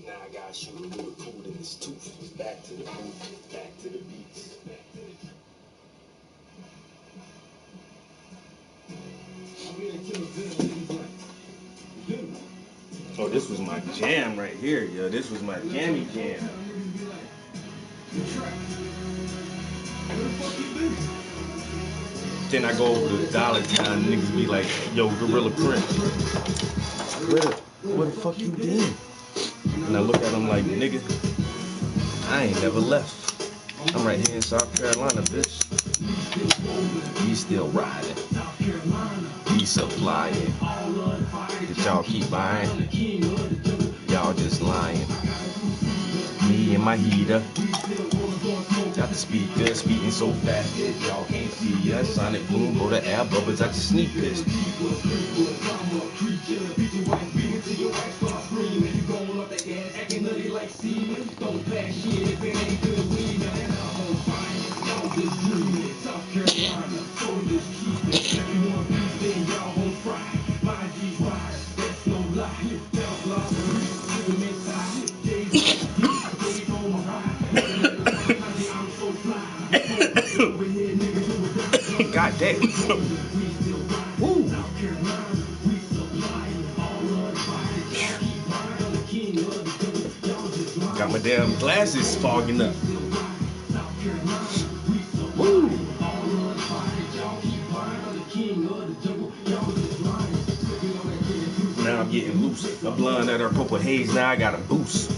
Now I gotta shoot him with the food in his tooth. Back to the movement, back to the beats. Oh, this was my jam right here, yo. This was my jammy jam. Then I go over to Dollar Town, niggas be like, yo, Gorilla Print. Where the fuck you been? And I look at him like, nigga, I ain't never left. I'm right here in South Carolina, bitch. We still riding. We supplying. Did y'all keep buying? Y'all just lying. Me and my heater. Got the speaker speaking so fast that y'all can't see us. Sonic boom, go to air bubbles, I just sneak this. God damn. Woo. Got my damn glasses fogging up. Woo. Now I'm getting loose. A blonde at our purple haze, now I got a boost.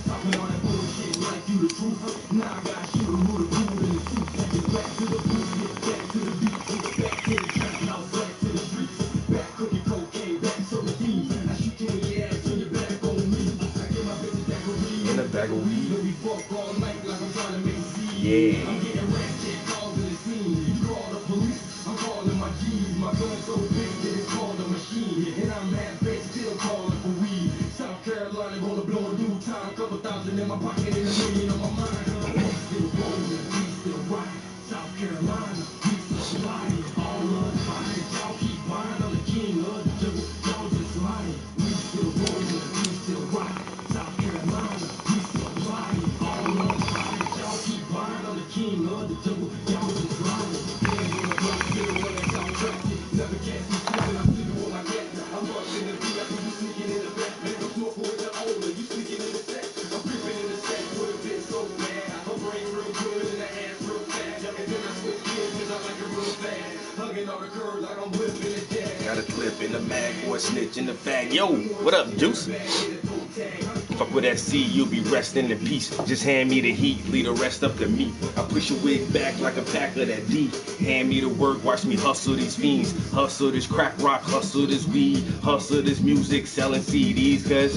In a bag of weed. Yeah. South Carolina gonna blow a new time, couple thousand in my pocket and $1 million on my mind. We still rolling, we still riding. South Carolina, we still flying. All of the fire, y'all keep buying. I'm the king of the jungle, y'all just lying. We still rolling, we still riding. South Carolina, we still flying. All of the fire, y'all keep buying. I'm the king of the jungle, y'all just lying. Never catch me slipping, I'm sleeping on my cat. I'm busting the beat, I think you sneaking in the back. Man, I'm smoking with the owner, you sneaking in the set. I'm creeping in the set with a bit so bad. I'm brain real good and the ass real fat. And then I switch gears. in the mag or a snitch in the fag. Yo, what up, Juice? Fuck with that C, you'll be resting in peace. Just hand me the heat, leave the rest up to me. I push your wig back like a pack of that D. Hand me the work, watch me hustle these fiends. Hustle this crack rock, hustle this weed. Hustle this music, selling CDs, cause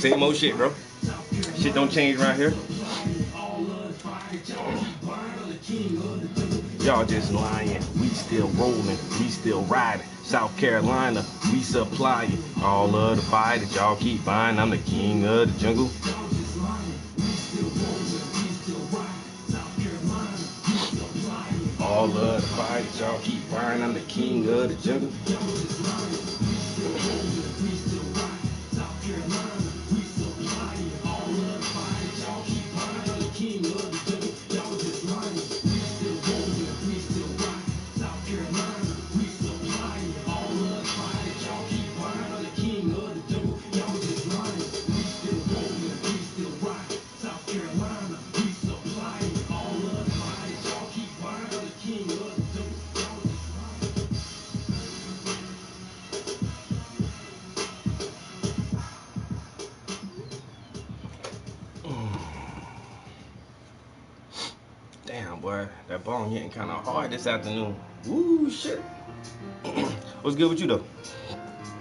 same old shit, bro. Shit don't change around here. Y'all just lying. We still rolling. We still riding. South Carolina, we supply you. All of the fire that y'all keep buying. I'm the king of the jungle. All of the fire that y'all keep buying. I'm the king of the jungle. Damn, boy, that bone hitting kind of hard this afternoon. Woo, shit. What's good with you, though?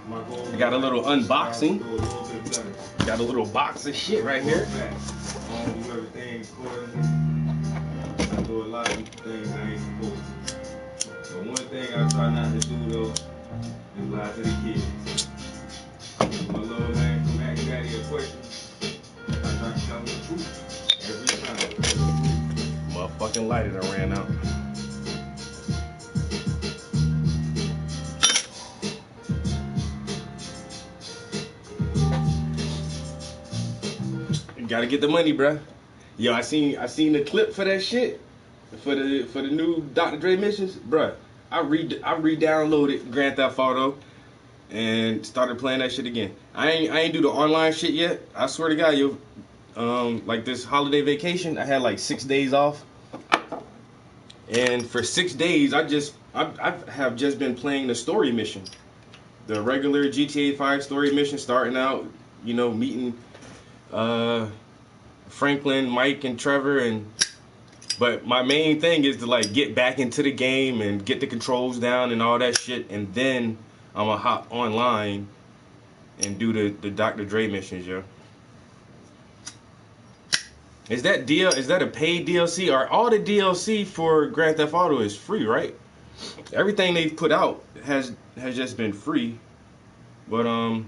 I got a little unboxing. Got a little box of shit right here. I don't do everything accordingly. I do a lot of things I ain't supposed to. But one thing I try not to do, though, is lie to the kids. My little man from Mac Daddy a question, I try to tell him the truth every time. Motherfucking lighter done ran out. You gotta get the money, bruh. Yo, I seen the clip for that shit. For the new Dr. Dre missions, bruh. I re-downloaded Grand Theft Auto and started playing that shit again. I ain't do the online shit yet. I swear to God, yo. Like this holiday vacation, I had like 6 days off. And for 6 days, I have just been playing the story mission. The regular GTA 5 story mission, starting out, you know, meeting Franklin, Mike, and Trevor, but my main thing is to like get back into the game and get the controls down and all that shit, and then I'm gonna hop online and do the Dr. Dre missions, yo. Is that a paid DLC? Or all the DLC for Grand Theft Auto is free, right? Everything they've put out has just been free. But I'm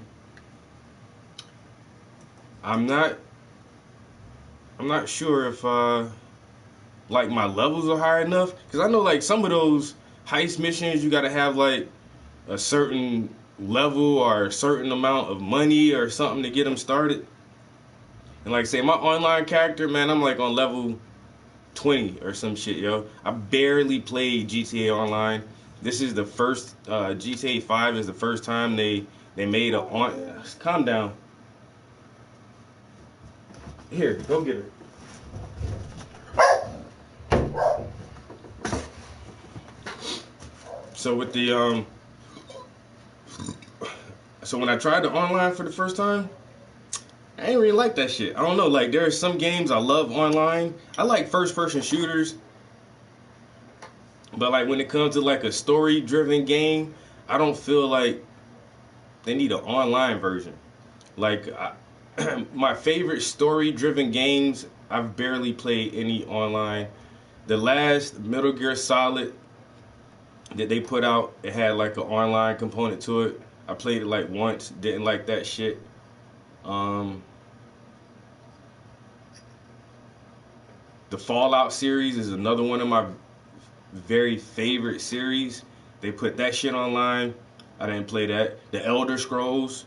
not sure if like my levels are high enough, because I know like some of those heist missions you gotta have like a certain level or a certain amount of money or something to get them started. And like say my online character, man, I'm like on level 20 or some shit, yo. I barely played GTA Online. This is the first GTA 5 is the first time they made a on. Calm down. Here, go get her. So with the so when I tried the online for the first time, I ain't really like that shit. I don't know, like there are some games I love online. I like first person shooters. But like when it comes to like a story driven game, I don't feel like they need an online version. Like my favorite story driven games, I've barely played any online. The last Metal Gear Solid that they put out, it had like an online component to it. I played it like once, didn't like that shit. The Fallout series is another one of my very favorite series. They put that shit online. I didn't play that. The Elder Scrolls,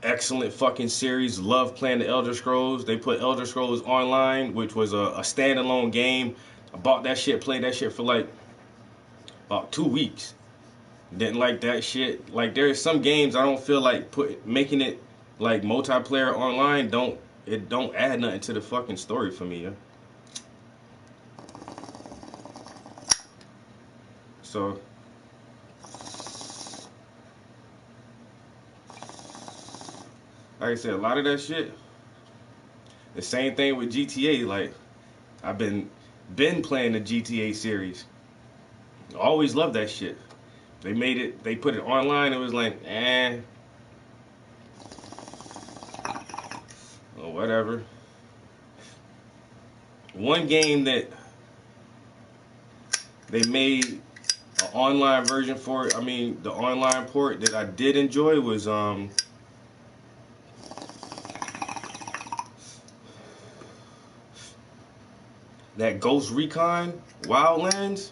excellent fucking series. Love playing the Elder Scrolls. They put Elder Scrolls Online, which was a standalone game. I bought that shit, played that shit for like about 2 weeks. Didn't like that shit. Like there's some games I don't feel like making it like multiplayer online it don't add nothing to the fucking story for me, yeah. So like I said, a lot of that shit. The same thing with GTA. Like I've been playing the GTA series. Always loved that shit. They made it. They put it online. It was like, or whatever. One game that they made an online version for it. I mean, the online port that I did enjoy was that Ghost Recon Wildlands.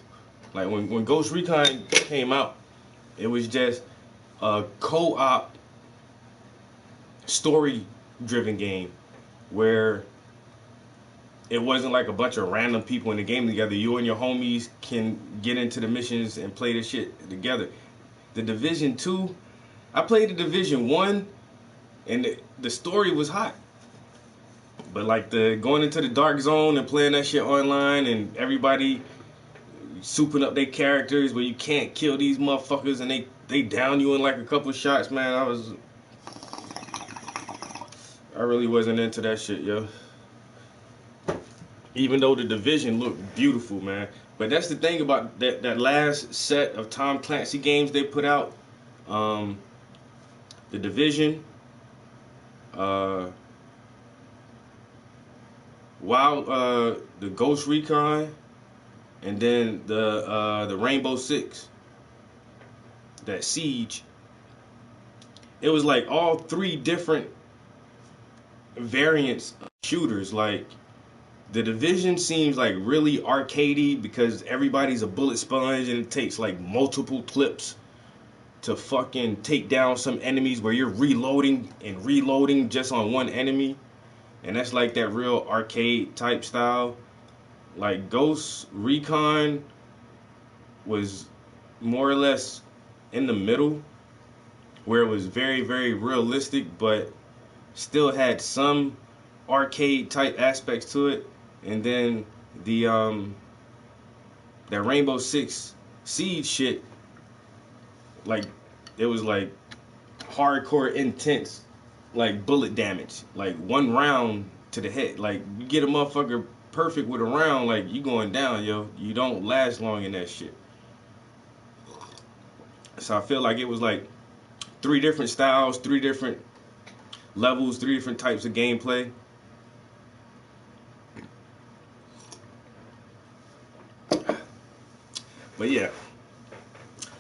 Like when Ghost Recon came out, it was just a co-op story-driven game where it wasn't like a bunch of random people in the game together. You and your homies can get into the missions and play this shit together. The Division 2, I played the Division 1 and the story was hot. But like the going into the dark zone and playing that shit online and everybody souping up their characters where you can't kill these motherfuckers and they down you in like a couple shots, man. I really wasn't into that shit, yo. Even though the Division looked beautiful, man. But that's the thing about that last set of Tom Clancy games they put out. The Division, the Ghost Recon, and then the Rainbow Six, that Siege. It was like all three different variants of shooters. Like the Division seems like really arcadey because everybody's a bullet sponge and it takes like multiple clips to fucking take down some enemies where you're reloading and reloading just on one enemy. And that's like that real arcade type style. Like Ghost Recon was more or less in the middle where it was very, very realistic but still had some arcade type aspects to it. And then the that Rainbow Six Siege shit, like it was like hardcore intense, like bullet damage, like one round to the head. Like you get a motherfucker perfect with a round, like you going down, yo. You don't last long in that shit. So I feel like it was like three different styles, three different levels, three different types of gameplay. But yeah,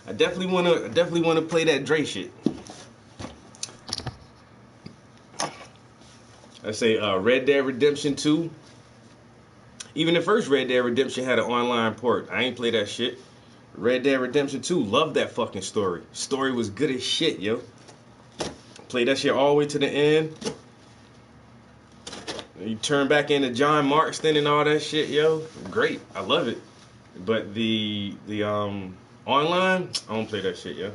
I definitely wanna play that Dre shit. I say Red Dead Redemption 2. Even the first Red Dead Redemption had an online port. I ain't play that shit. Red Dead Redemption 2, loved that fucking story. Story was good as shit, yo. Played that shit all the way to the end. You turn back into John Marston and all that shit, yo. Great, I love it. But the online, I don't play that shit, yo.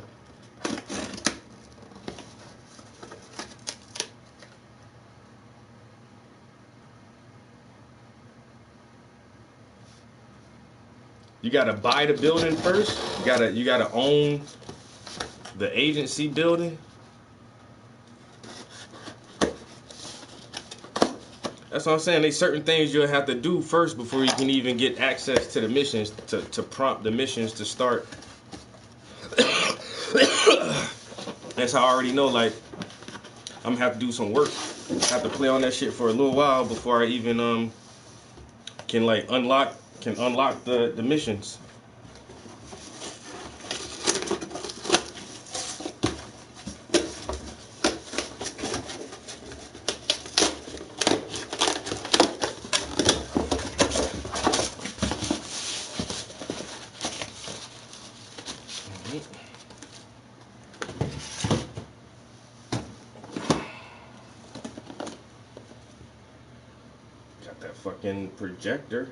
You gotta buy the building first. You gotta own the agency building. That's what I'm saying. There's certain things you'll have to do first before you can even get access to the missions to prompt the missions to start. That's how I already know. Like I'm gonna have to do some work. I have to play on that shit for a little while before I even can like unlock the missions. Got that fucking projector.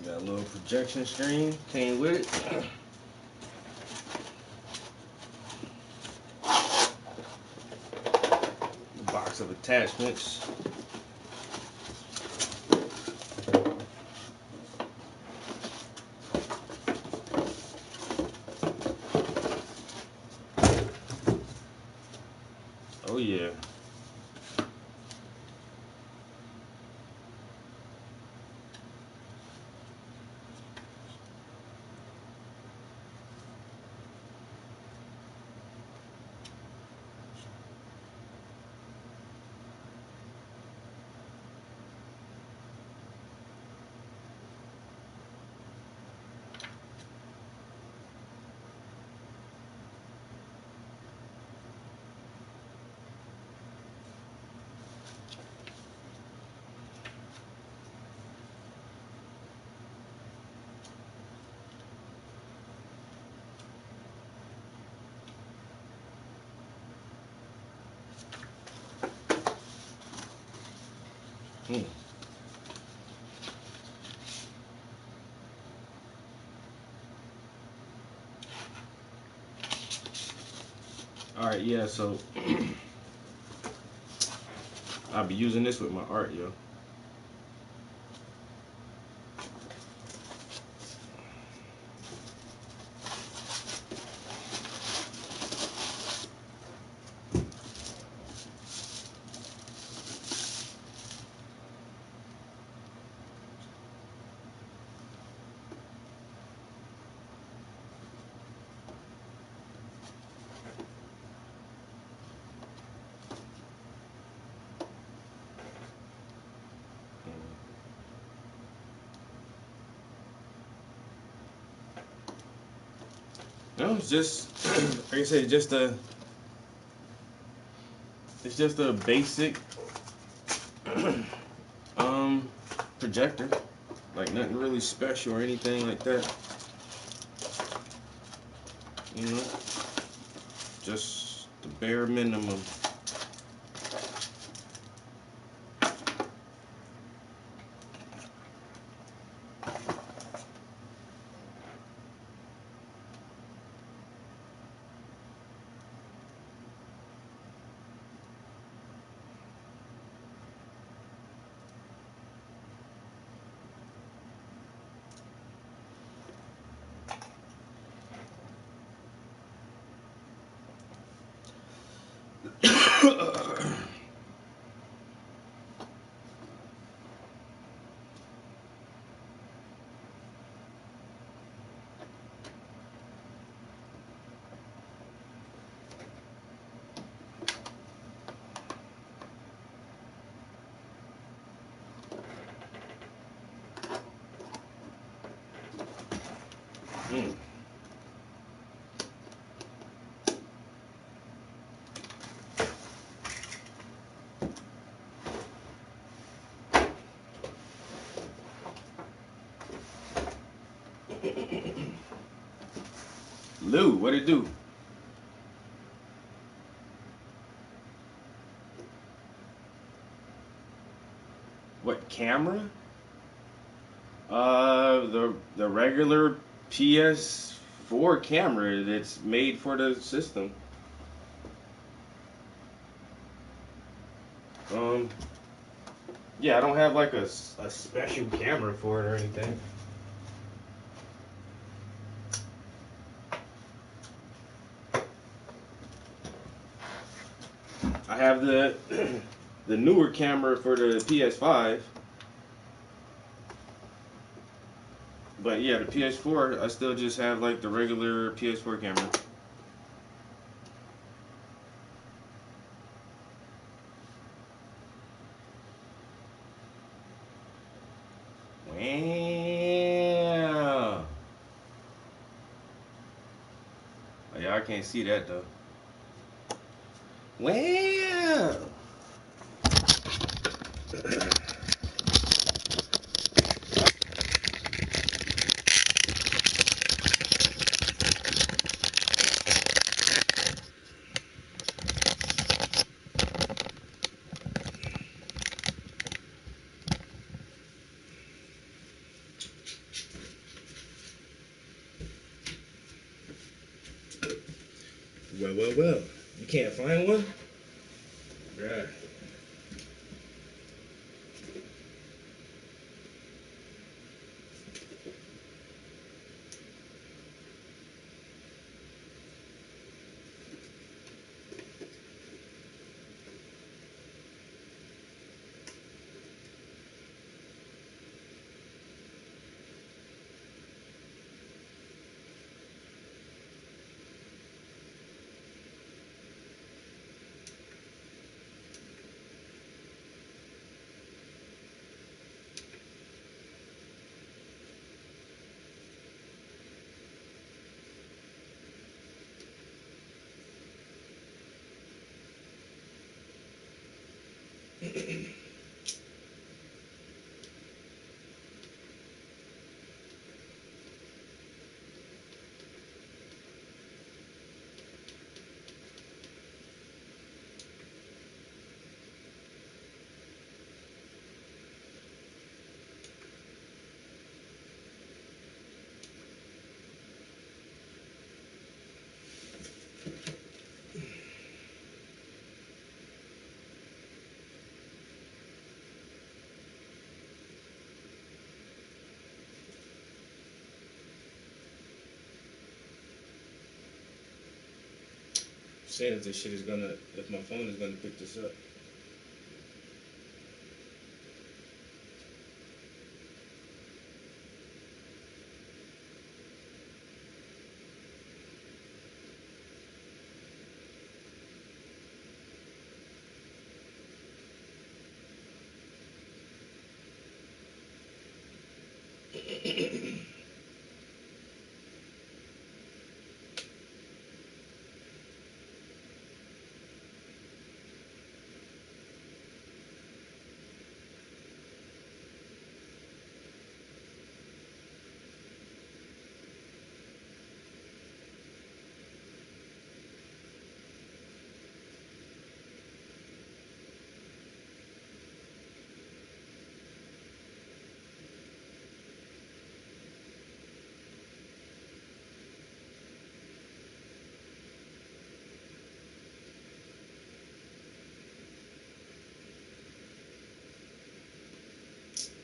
Got a little projection screen, came with it. Box of attachments. Oh yeah. Hmm. All right, yeah. So I'll be using this with my art, yo. No, it's just like I said, it's just a basic um projector. Like nothing really special or anything like that. You know, just the bare minimum. Mm. Lou, what it do? What camera? The regular PS4 camera that's made for the system. Um, yeah, I don't have like a special camera for it or anything. I have the the newer camera for the PS5, but yeah, the PS4 I still just have like the regular PS4 camera. Wow. Oh, yeah, I can't see that though. Wow. Well. You can't find one? Bruh. Saying if this shit is gonna, if my phone is gonna pick this up.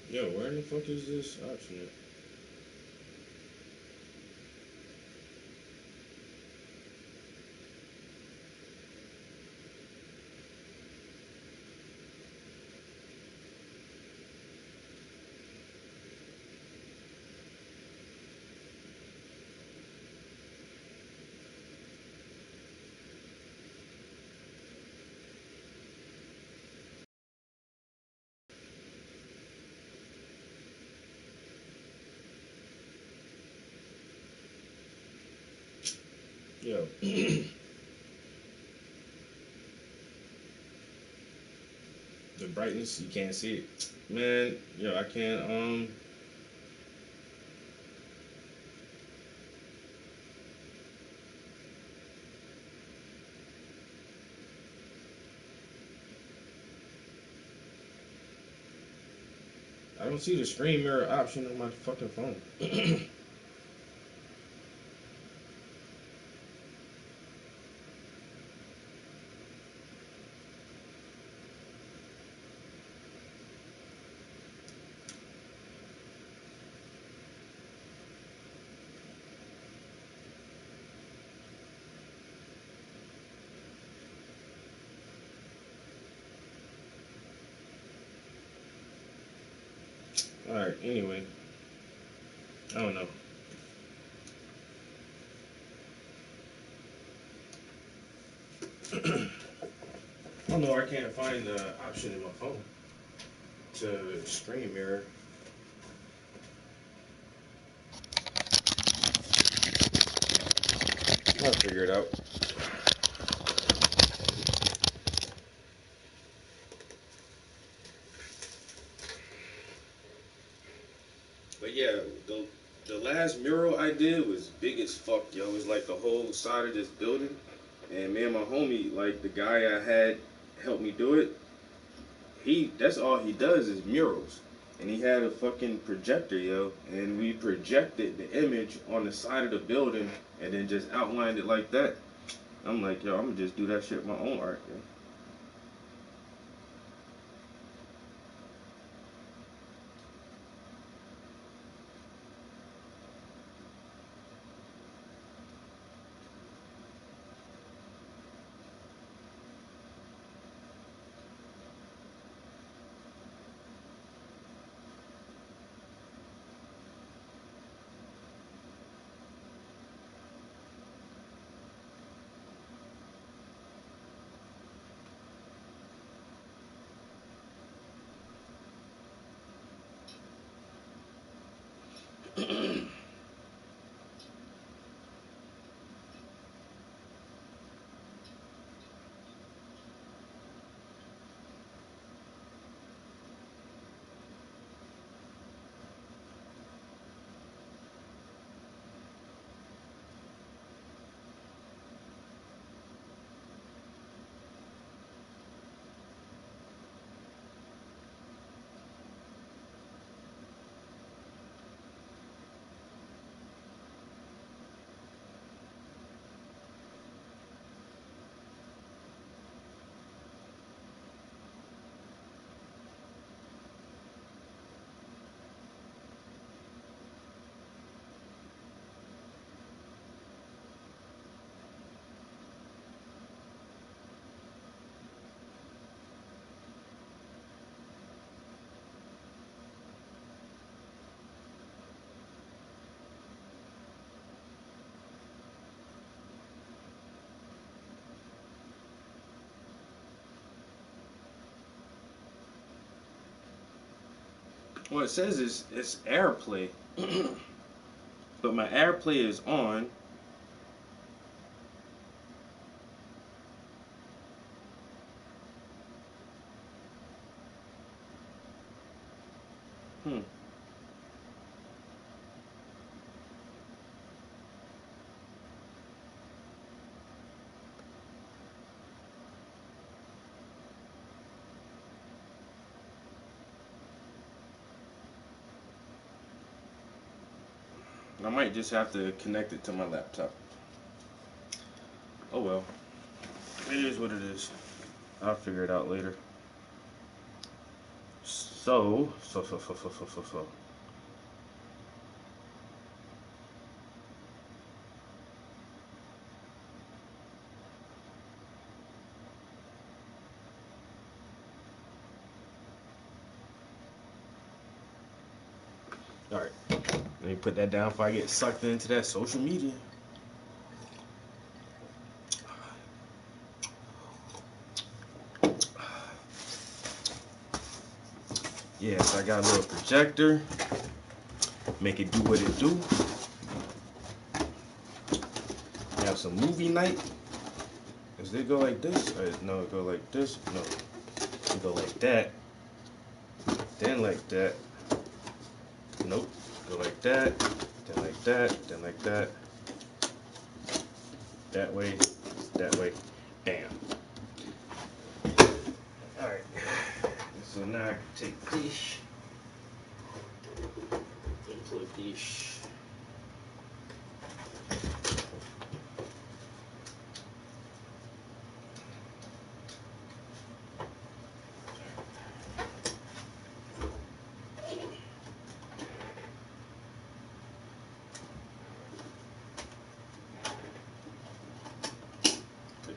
Yo, where in the fuck is this option at? Yo. The brightness, you can't see it. Man, yo, I can't, I don't see the screen mirror option on my fucking phone. Alright, anyway. I don't know. I don't know, I can't find the option in my phone to screen mirror. I'll figure it out. But yeah, the last mural I did was big as fuck, yo. It was like the whole side of this building. And me and my homie, like the guy I had help me do it, that's all he does is murals. And he had a fucking projector, yo. And we projected the image on the side of the building and then just outlined it like that. I'm like, yo, I'm gonna just do that shit with my own art, yo. Well, it says it's AirPlay, but my AirPlay is on. Hmm. I might just have to connect it to my laptop. Oh well. It is what it is. I'll figure it out later. So. Alright. Let me put that down before I get sucked into that social media. Yes, I got a little projector. Make it do what it do. Have some movie night. Does it go like this? Or no, it go like this. No, it go like that. Then like that. Nope. Go like that. Then like that. Then like that. That way. That way. Bam. All right. So now I can take this and plug this.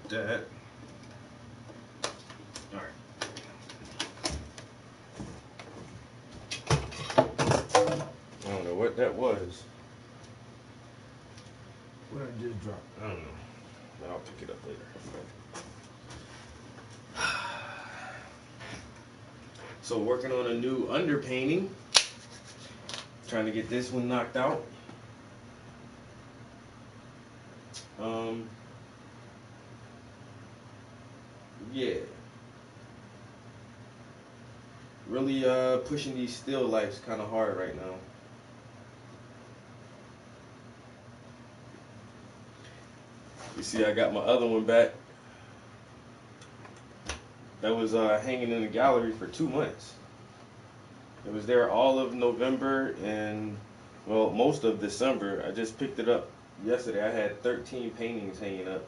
That. All right. I don't know what that was. What I just dropped? I don't know. But I'll pick it up later. So working on a new underpainting. Trying to get this one knocked out. Yeah. Really pushing these still lifes kind of hard right now. You see, I got my other one back. That was hanging in the gallery for 2 months. It was there all of November and, well, most of December. I just picked it up yesterday. I had 13 paintings hanging up.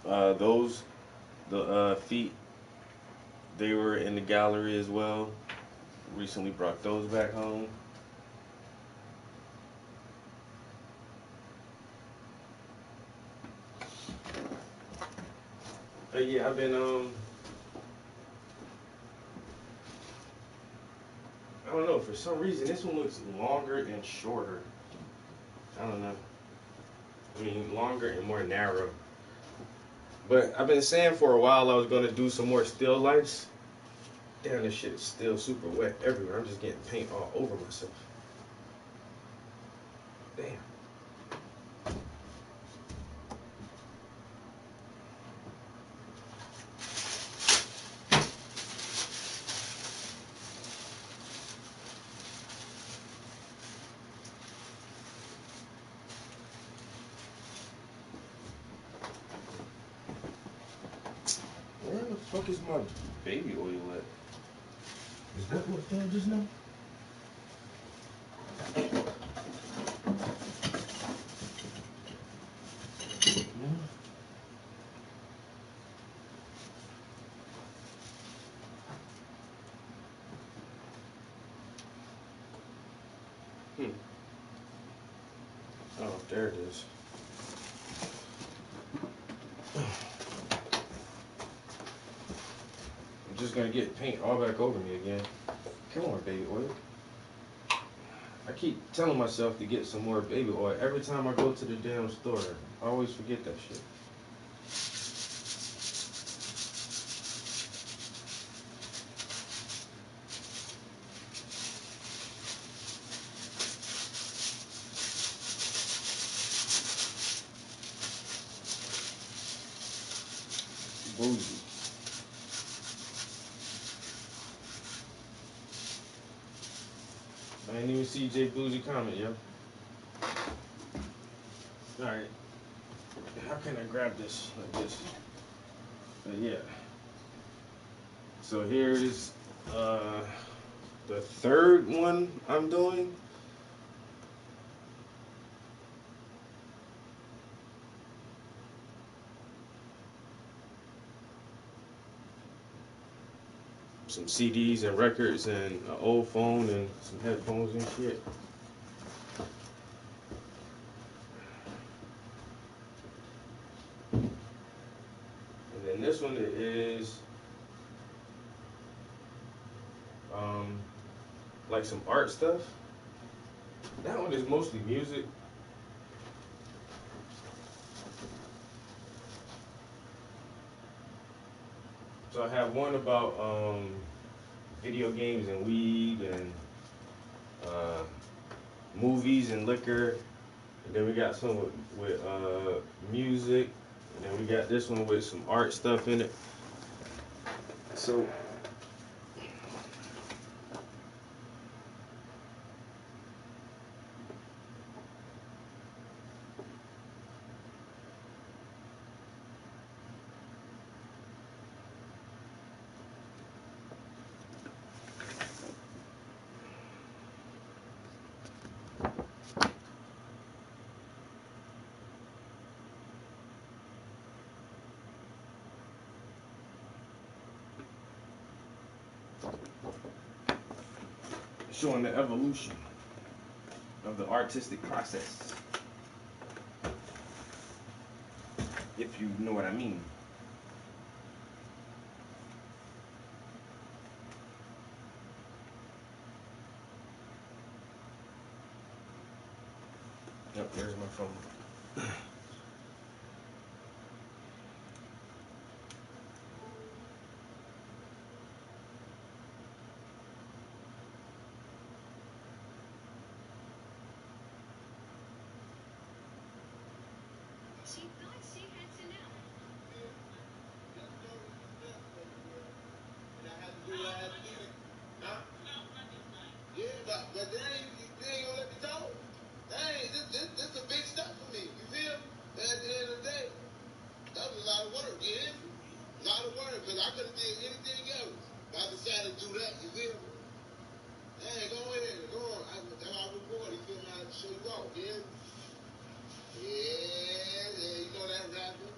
The feet, they were in the gallery as well. Recently brought those back home. But yeah, I've been I don't know, for some reason this one looks longer and shorter. I don't know. I mean, longer and more narrow. But I've been saying for a while I was gonna do some more still lifes. Damn, this shit is still super wet everywhere. I'm just getting paint all over myself. Damn. Where the fuck is my baby oil at? Is that what fell just now? Hmm. Oh, there it is. I'm just gonna get paint all back over me again. Come on, baby oil. I keep telling myself to get some more baby oil. Every time I go to the damn store, I always forget that shit. Bougie. I ain't even see J Bougie comment, yo. Alright. How can I grab this like this? Yeah. So here's the third one I'm doing. Some CDs and records and an old phone and some headphones and shit. And then this one is like some art stuff. That one is mostly music. So I have one about video games and weed and movies and liquor. And then we got some with music. And then we got this one with some art stuff in it. So showing the evolution of the artistic process, if you know what I mean. Yep, there's my phone. But they ain't gonna let me talk. Dang, this a big step for me. You feel me? At the end of the day, that was a lot of work. You hear me? A lot of work, because I could have did anything else. But I decided to do that. You feel me? Hey, go ahead. Go on. That's how I record. You feel me? I have to show you off. Yeah? Yeah, you know that rapper.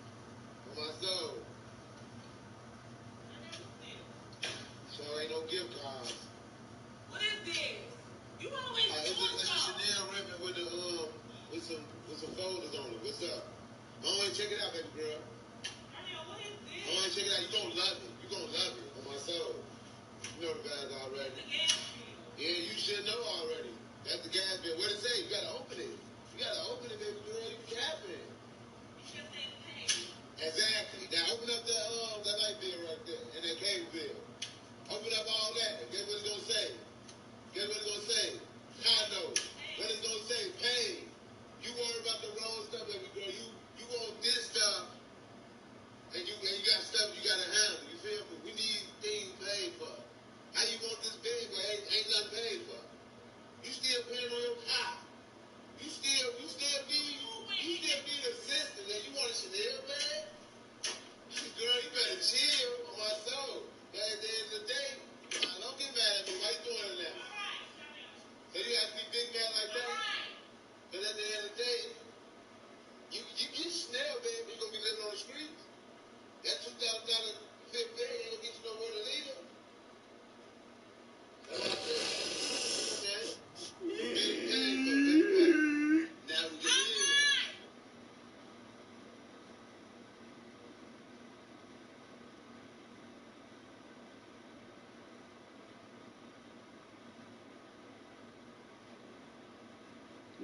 For myself.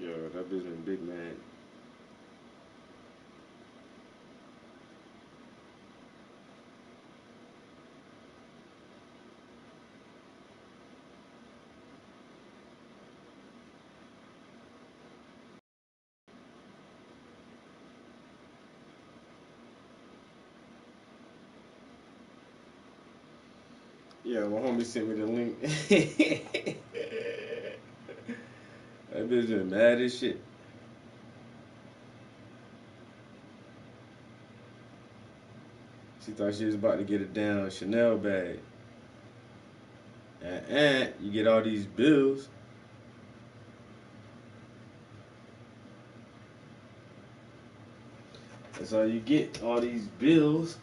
Yo, that bitch been big man. Yeah, my homie sent me the link. That bitch been mad as shit. She thought she was about to get a damn Chanel bag. And you get all these bills. That's all you get, all these bills.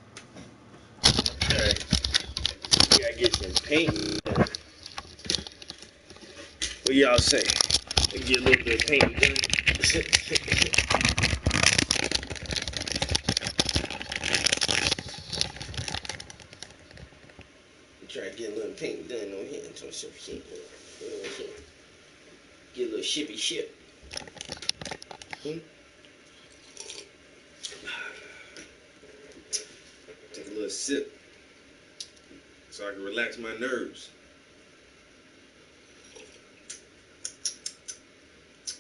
Alright, we gotta get some paint. What y'all say? We get a little bit of paint done. Try to get a little paint done on here. Some shit. Get a little shippy ship. Take a little sip so I can relax my nerves.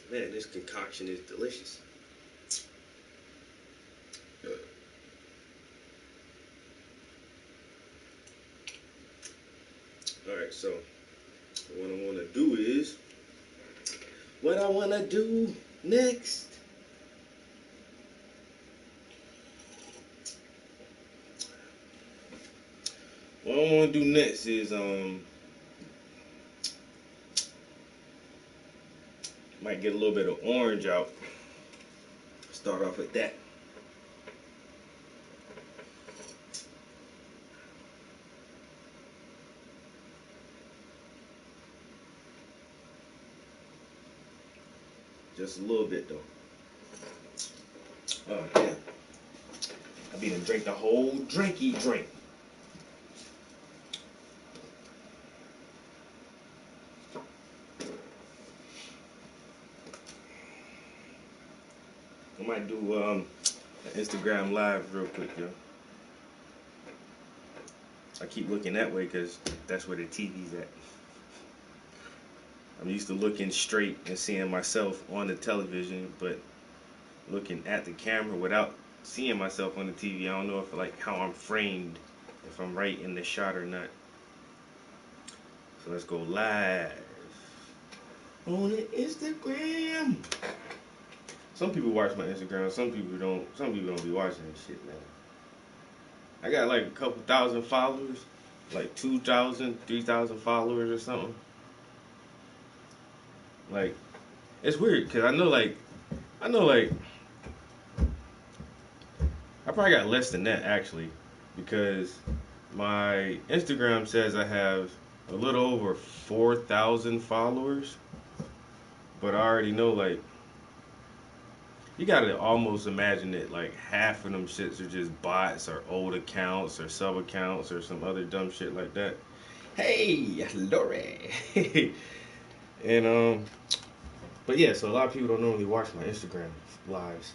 Man, this concoction is delicious. Alright, so what I want to do is, what I want to do next. What I want to do next is, might get a little bit of orange out. Start off with that. Just a little bit though. Oh damn. I be to drink the whole drinky drink. I might do an Instagram live real quick, yo. I keep looking that way because that's where the TV's at. I'm used to looking straight and seeing myself on the television, but looking at the camera without seeing myself on the TV, I don't know if like how I'm framed, if I'm right in the shot or not. So let's go live on the Instagram. Some people watch my Instagram, some people don't. Some people don't be watching this shit, man. I got like a couple thousand followers, like 2,000, 3,000 followers or something. Like, it's weird because I know like I probably got less than that actually, because my Instagram says I have a little over 4,000 followers, but I already know like you gotta almost imagine that like half of them shits are just bots or old accounts or sub accounts or some other dumb shit like that. Hey, Lori. And but yeah, so a lot of people don't normally watch my Instagram lives.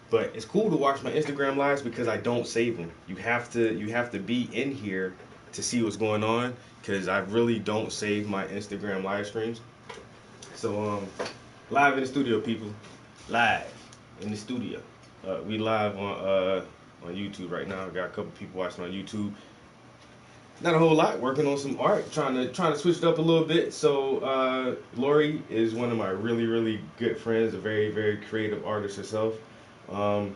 But it's cool to watch my Instagram lives because I don't save them. You have to be in here to see what's going on because I really don't save my Instagram live streams. So live in the studio, people. Live in the studio. We live on YouTube right now. Got a couple people watching on YouTube. Not a whole lot. Working on some art, trying to switch it up a little bit. So Lori is one of my really good friends, a very creative artist herself. Um,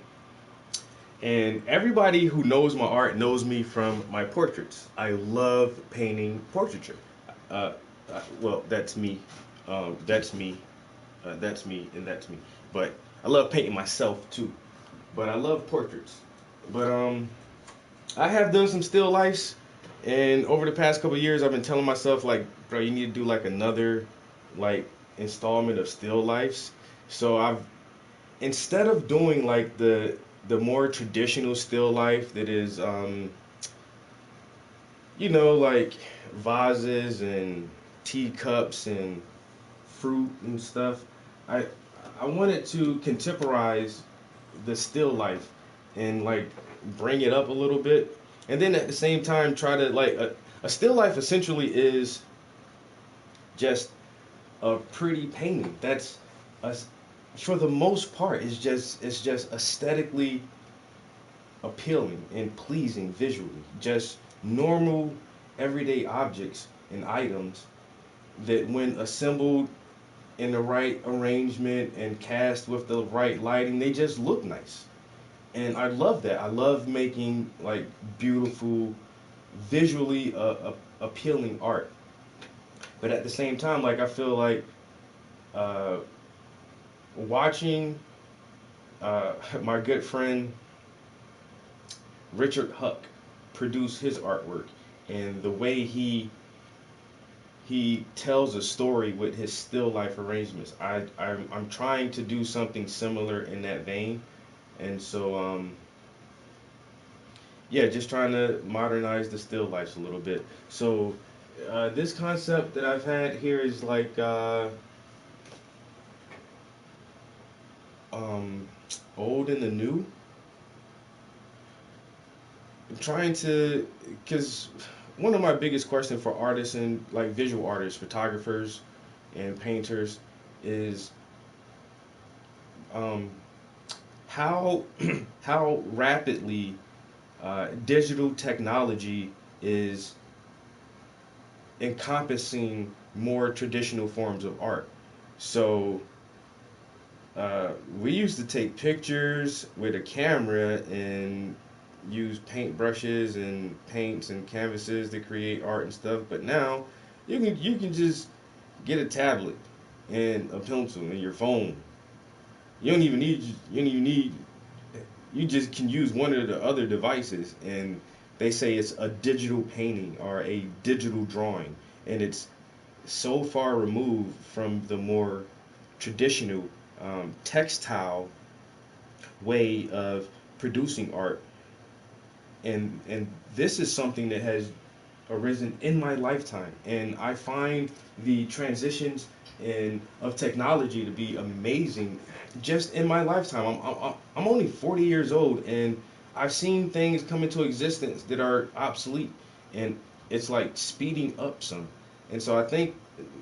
and everybody who knows my art knows me from my portraits. I love painting portraiture. Uh, well, that's me. That's me. That's me, and that's me. But I love painting myself too. But I love portraits. But I have done some still lifes, and over the past couple of years, I've been telling myself like, bro, you need to do like another like installment of still lifes. So I've instead of doing like the more traditional still life that is like vases and teacups and fruit and stuff, I I wanted to contemporize the still life and like bring it up a little bit, and then at the same time try to like a still life essentially is just a pretty painting. That's a, for the most part it's just aesthetically appealing and pleasing visually. Just normal everyday objects and items that when assembled in the right arrangement and cast with the right lighting, they just look nice. And I love that. I love making like beautiful, visually appealing art. But at the same time, like I feel like uh, watching my good friend Richard Huck produce his artwork and the way he tells a story with his still life arrangements. I'm trying to do something similar in that vein, and so yeah, just trying to modernize the still lifes a little bit. So this concept that I've had here is like um, old and the new. I'm trying to, because one of my biggest questions for artists and like visual artists, photographers, and painters is um, how how rapidly digital technology is encompassing more traditional forms of art. So we used to take pictures with a camera and use paintbrushes and paints and canvases to create art and stuff. But now you can just get a tablet and a pencil and your phone. You don't even need you just can use one of the other devices, and they say it's a digital painting or a digital drawing, and it's so far removed from the more traditional textile way of producing art. And this is something that has arisen in my lifetime, and I find the transitions in of technology to be amazing just in my lifetime. I'm only 40 years old, and I've seen things come into existence that are obsolete, and it's like speeding up some. And so I think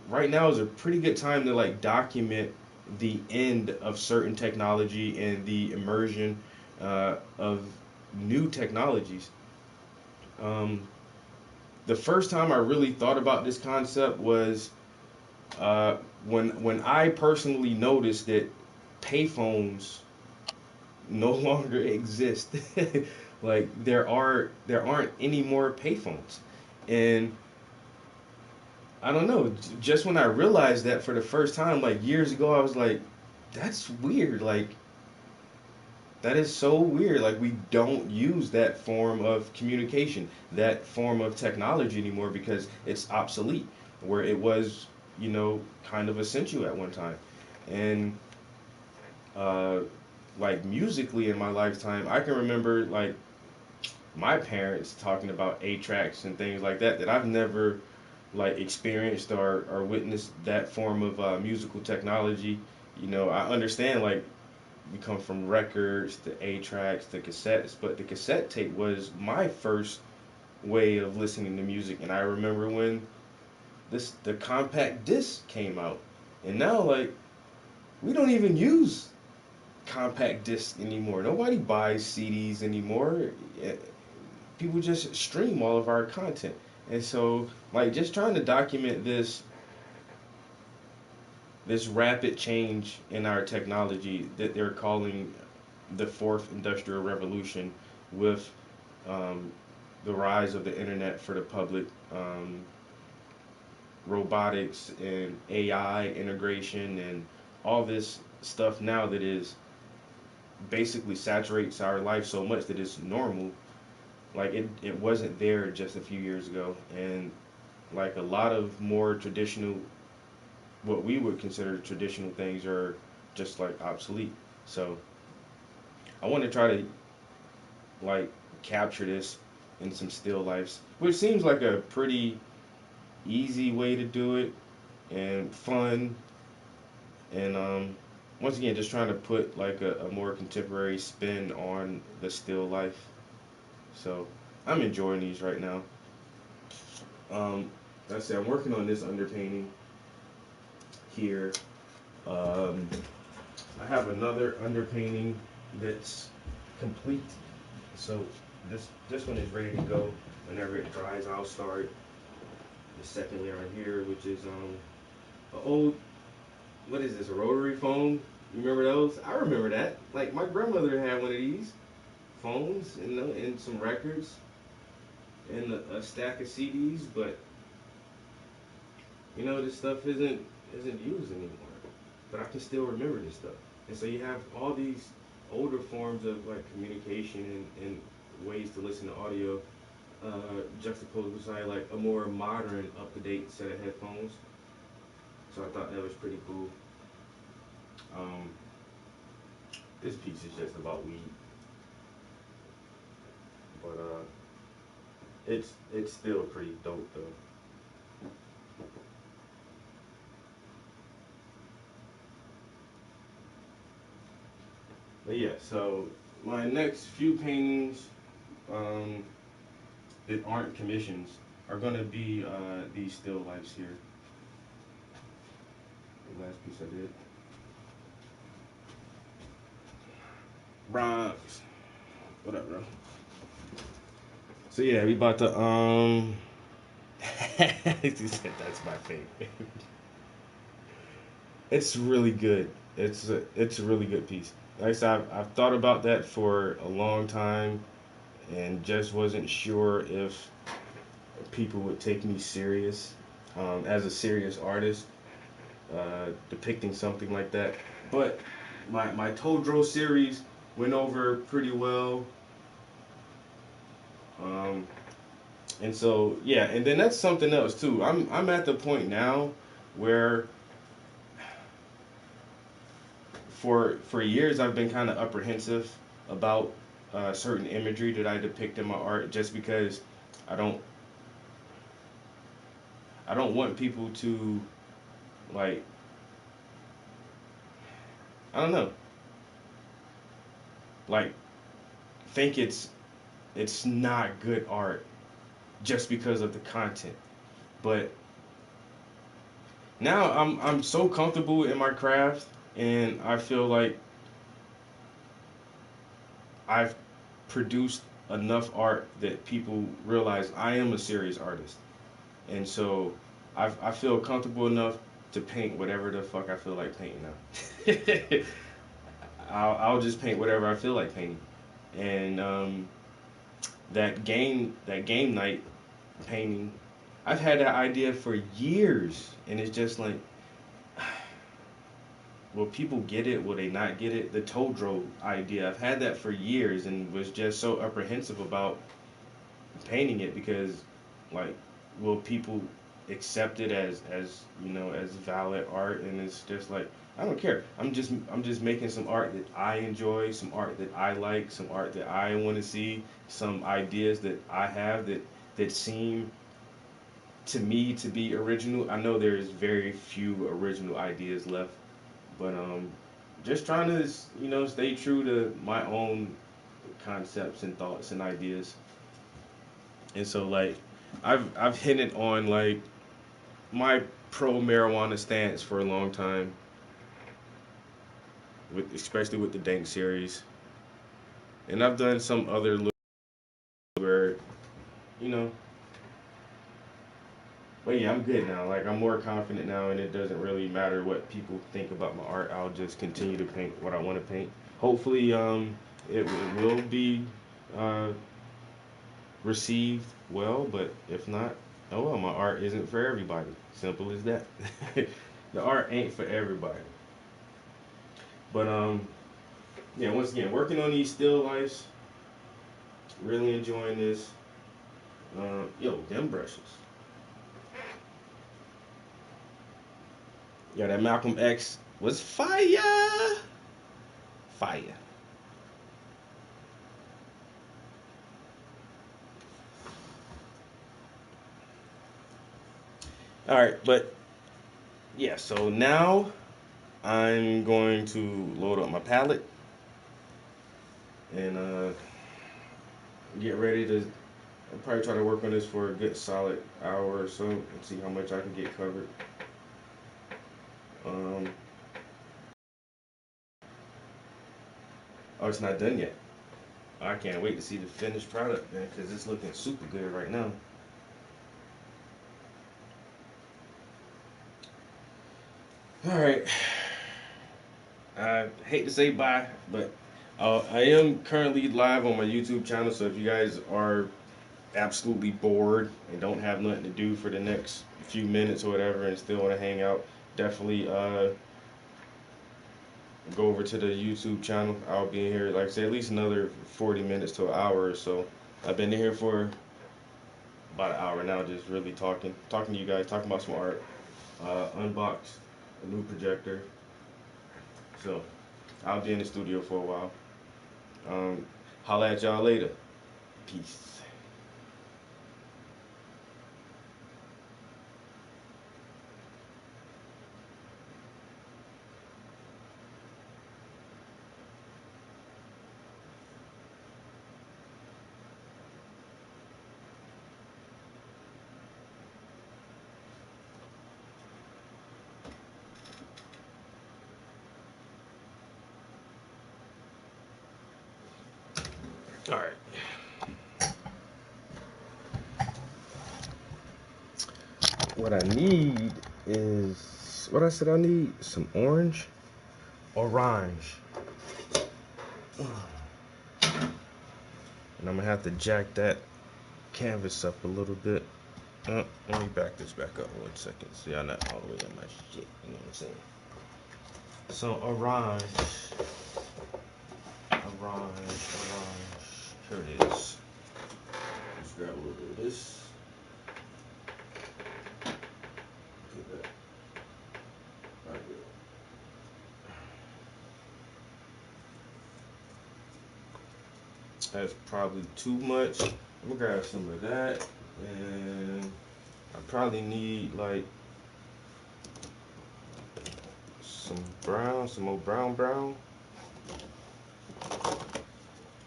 right now is a pretty good time to like document the end of certain technology and the immersion of new technologies. Um, the first time I really thought about this concept was uh, when I personally noticed that payphones no longer exist. Like there aren't any more payphones, and I don't know. Just when I realized that for the first time, like years ago, I was like, "That's weird." Like that is so weird. Like we don't use that form of communication, that form of technology anymore because it's obsolete. Where it was, kind of essential at one time. And uh, like musically in my lifetime, I can remember like my parents talking about 8 tracks and things like that that I've never like experienced or witnessed that form of musical technology. I understand like we come from records to 8 tracks to cassettes, but the cassette tape was my first way of listening to music. And I remember when the compact disc came out, and now like we don't even use compact discs anymore. Nobody buys CDs anymore. Eh, People just stream all of our content. And so like just trying to document this rapid change in our technology that they're calling the fourth industrial revolution with um, the rise of the internet for the public, robotics and AI integration and all this stuff now that is basically saturates our life so much that it's normal. Like it wasn't there just a few years ago. And like a lot of more traditional, what we would consider traditional things are just like obsolete. So I want to try to like capture this in some still lifes, which seems like a pretty easy way to do it and fun. And once again, just trying to put like a more contemporary spin on the still life. So I'm enjoying these right now. Like I said, I'm working on this underpainting here. Um, I have another underpainting that's complete. So this one is ready to go. Whenever it dries, I'll start the second layer on here, which is an old, what is this, a rotary phone? You remember those? I remember that. Like my grandmother had one of these phones and some records and a stack of CDs, but this stuff isn't used anymore. But I can still remember this stuff. And so you have all these older forms of like communication and ways to listen to audio juxtaposed beside like a more modern, up to date set of headphones. So I thought that was pretty cool. Um, this piece is just about weed, but it's still pretty dope though. But yeah, so my next few paintings um, that aren't commissions are gonna be these still lifes here. The last piece I did. Bronx. What up, bro? So yeah, we about to he said that's my favorite. It's really good. It's a really good piece. Like I said, I've thought about that for a long time and just wasn't sure if people would take me serious as a serious artist depicting something like that. But my Todro series went over pretty well. Um, and so yeah, and then that's something else too. I'm at the point now where for years I've been kind of apprehensive about certain imagery that I depict in my art, just because I don't I don't want people to like I don't know like think it's not good art just because of the content. But now I'm so comfortable in my craft, and I feel like I've produced enough art that people realize I am a serious artist. And so I feel comfortable enough to paint whatever the fuck I feel like painting now. I'll just paint whatever I feel like painting. And that game night painting, I've had that idea for years, and it's just like, will people get it? Will they not get it? The Todro idea, I've had that for years, and was just so apprehensive about painting it because, like, will people accept it as valid art? And it's just like, I don't care. I'm just making some art that I enjoy, some art that I like, some art that I want to see, some ideas that I have that seem to me to be original. I know there's very few original ideas left, but just trying to stay true to my own concepts and thoughts and ideas. And so like I've hinted on like my pro marijuana stance for a long time, with especially with the Dank series, and I've done some other little where you know. But yeah, I'm good now. Like I'm more confident now, and it doesn't really matter what people think about my art. I'll just continue to paint what I want to paint. Hopefully, it will be uh, received well, but if not, oh well, my art isn't for everybody. Simple as that. The art ain't for everybody. But yeah, once again, working on these still lifes, really enjoying this. Yo, them brushes. Yeah, that Malcolm X was fire. Fire. All right, but yeah, so now I'm going to load up my palette and get ready to. I'll probably try to work on this for a good solid hour or so and see how much I can get covered. Um, oh, it's not done yet. I can't wait to see the finished product, man, because it's looking super good right now. All right. I hate to say bye, but I am currently live on my YouTube channel, so if you guys are absolutely bored and don't have nothing to do for the next few minutes or whatever and still want to hang out, definitely go over to the YouTube channel. I'll be in here, like I said, at least another 40 minutes to an hour or so. I've been in here for about an hour now, just really talking to you guys, talking about some art, unboxed a new projector. So I'll be in the studio for a while. Holla at y'all later. Peace. All right. What I need is what I said. I need some orange. And I'm gonna have to jack that canvas up a little bit. Let me back this back up 1 second. See, I'm not all the way in my shit. You know what I'm saying? So orange. Here it is. Let's grab a little bit of this. Put that right there. That's probably too much. I'm gonna grab some of that, and I probably need like some brown, some more brown.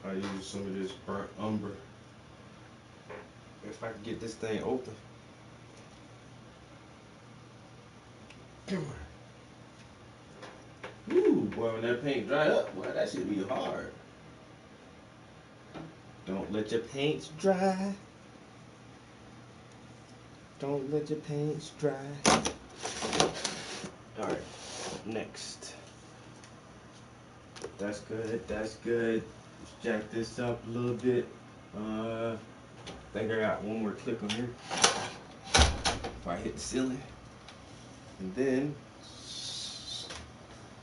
I use some of this burnt umber. If I can get this thing open. Come on. Ooh, boy, when that paint dry up, boy, that should be hard. Don't let your paints dry. Don't let your paints dry. Alright, next. That's good, that's good. Let's jack this up a little bit. I think I got one more click on here. If I hit the ceiling. And then,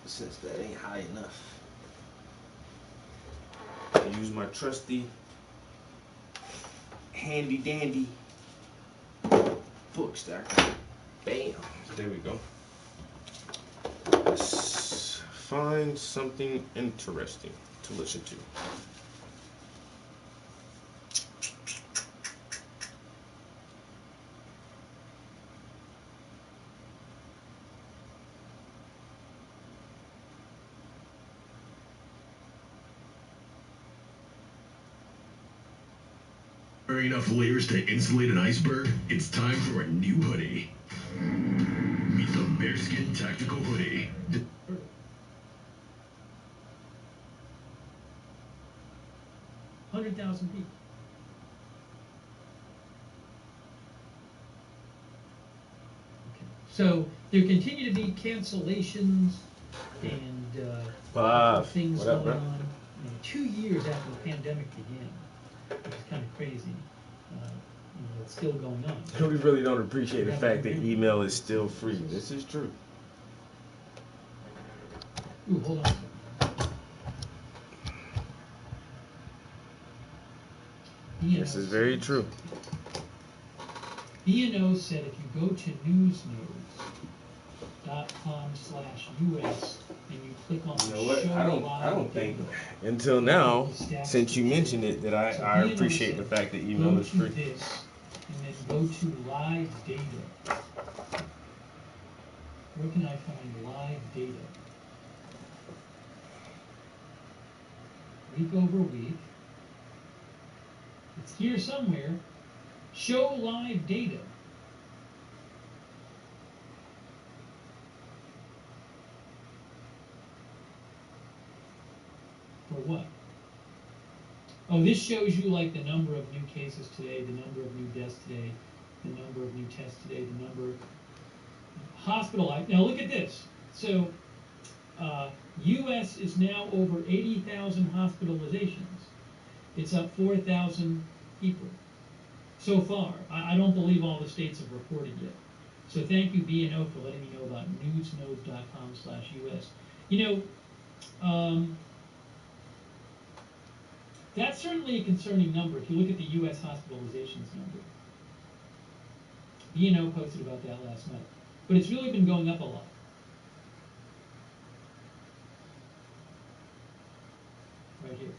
since that ain't high enough, I use my trusty handy dandy book stacker. Bam! There we go. Let's find something interesting to listen to. Enough layers to insulate an iceberg? It's time for a new hoodie. Meet the Bearskin Tactical Hoodie. 100,000 people. Okay. So there continue to be cancellations and things what up, going bro? on. 2 years after the pandemic began, which is kind of crazy. It's still going on. We really don't appreciate the fact that email is still free. This is true. Ooh, hold on. This is very true. B&O said if you go to newsnodes.com/US and you click on You know what? show I don't think until now, since you mentioned it, that I appreciate the fact that email is free. This, and then go to live data. Where can I find live data? Week over week. It's here somewhere. Show live data. For what? Oh, this shows you like the number of new cases today, the number of new deaths today, the number of new tests today, the number of hospitalized. Now look at this. So, U.S. is now over 80,000 hospitalizations. It's up 4,000 people so far. I don't believe all the states have reported yet. So thank you, B&O, for letting me know about newsnode.com/US. You know, that's certainly a concerning number if you look at the U.S. hospitalizations number. B&O posted about that last night. But it's really been going up a lot. Right here.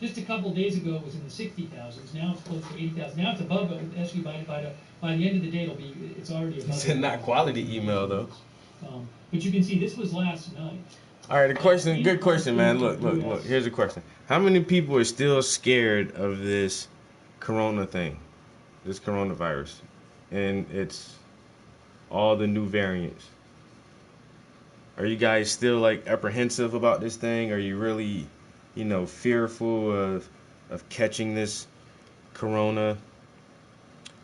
Just a couple days ago, it was in the 60,000s. Now it's close to 80,000. Now it's above it. Actually, by the end of the day, it's already above. It's not quality email though. But you can see this was last night. All right, good question, man. Look. Here's a question. How many people are still scared of this corona thing, this coronavirus, and it's all the new variants? Are you guys still like apprehensive about this thing? Are you really, fearful of catching this corona?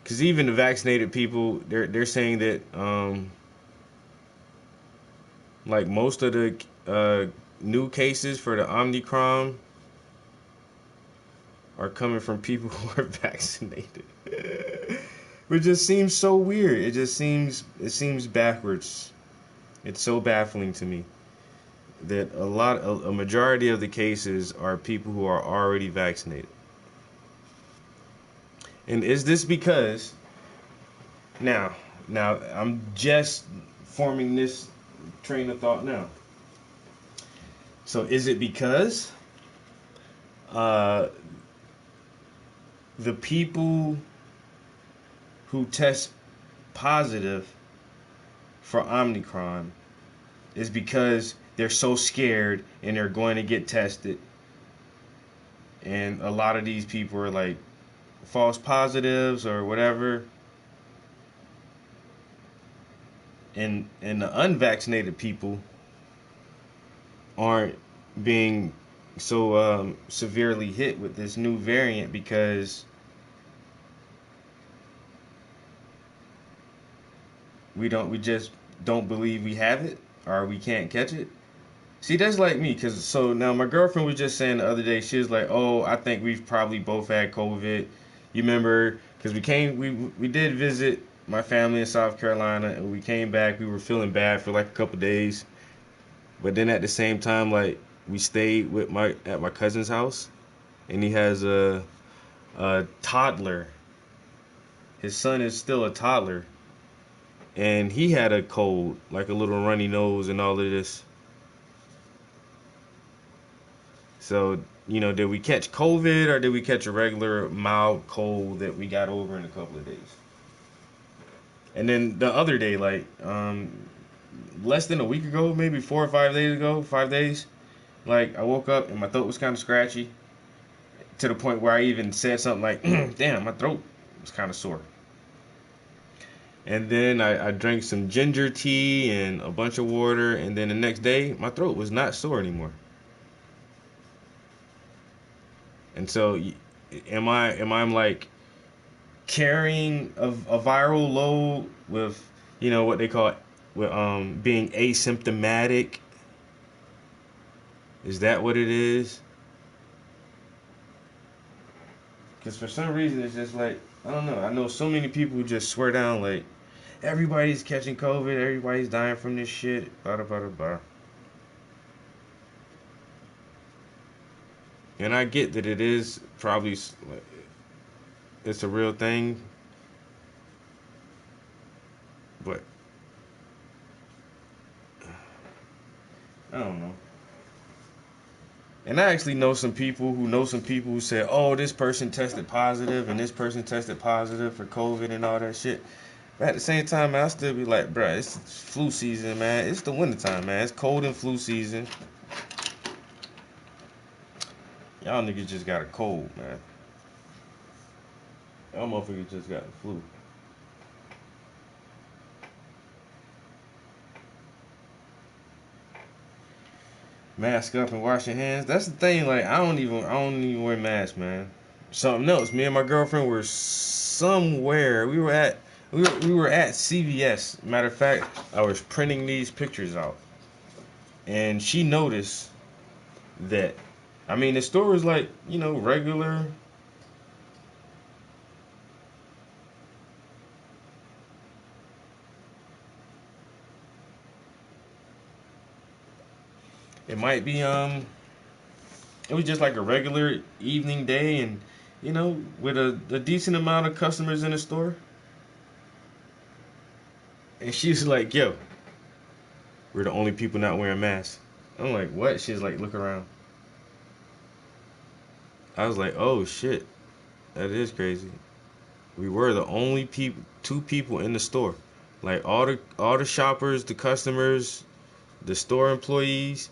Because even the vaccinated people, they're saying that like most of the new cases for the Omicron are coming from people who are vaccinated. Which just seems so weird. It seems backwards. It's so baffling to me that a majority of the cases are people who are already vaccinated. And is this because now I'm just forming this train of thought now. So is it because the people who test positive for Omicron is because they're so scared and they're going to get tested, and a lot of these people are like false positives or whatever, and the unvaccinated people aren't being so severely hit with this new variant because we just don't believe we have it or we can't catch it. See, that's like me, because so now my girlfriend was just saying the other day, she was like, oh, I think we've probably both had COVID. You remember, because we did visit my family in South Carolina, and we came back, we were feeling bad for like a couple days. But then at the same time, like, we stayed at my cousin's house, and he has a toddler. His son is still a toddler, and he had a cold, like a little runny nose and all of this. So, did we catch COVID or did we catch a regular mild cold that we got over in a couple of days? And then the other day, like, less than a week ago, maybe 4 or 5 days ago, 5 days, like, I woke up and my throat was kind of scratchy to the point where I even said something like, damn, my throat was kind of sore. And then I drank some ginger tea and a bunch of water, and then the next day, my throat was not sore anymore. And so, am I like carrying a viral load with, what they call being asymptomatic? Is that what it is? Because for some reason, it's just like, I don't know. I know so many people who just swear down, like, everybody's catching COVID, everybody's dying from this shit, blah, blah, blah, blah. And I get that it is probably, it's a real thing, but I don't know. And I actually know some people who say, oh, this person tested positive and this person tested positive for COVID and all that shit. But at the same time, man, I still be like, bruh, it's flu season, man. It's the wintertime, man. It's cold and flu season. Y'all niggas just got a cold, man. Y'all motherfuckers just got the flu. Mask up and wash your hands. That's the thing. Like I don't even wear masks, man. Something else. Me and my girlfriend were somewhere. We were at CVS. Matter of fact, I was printing these pictures out, and she noticed that. I mean, the store was like regular. It might be It was just like a regular evening day, and with a decent amount of customers in the store. And she's like, "Yo, we're the only people not wearing masks." I'm like, "What?" She's like, "Look around." I was like, "Oh shit, that is crazy." We were the only two people in the store. Like all the shoppers, the customers, the store employees.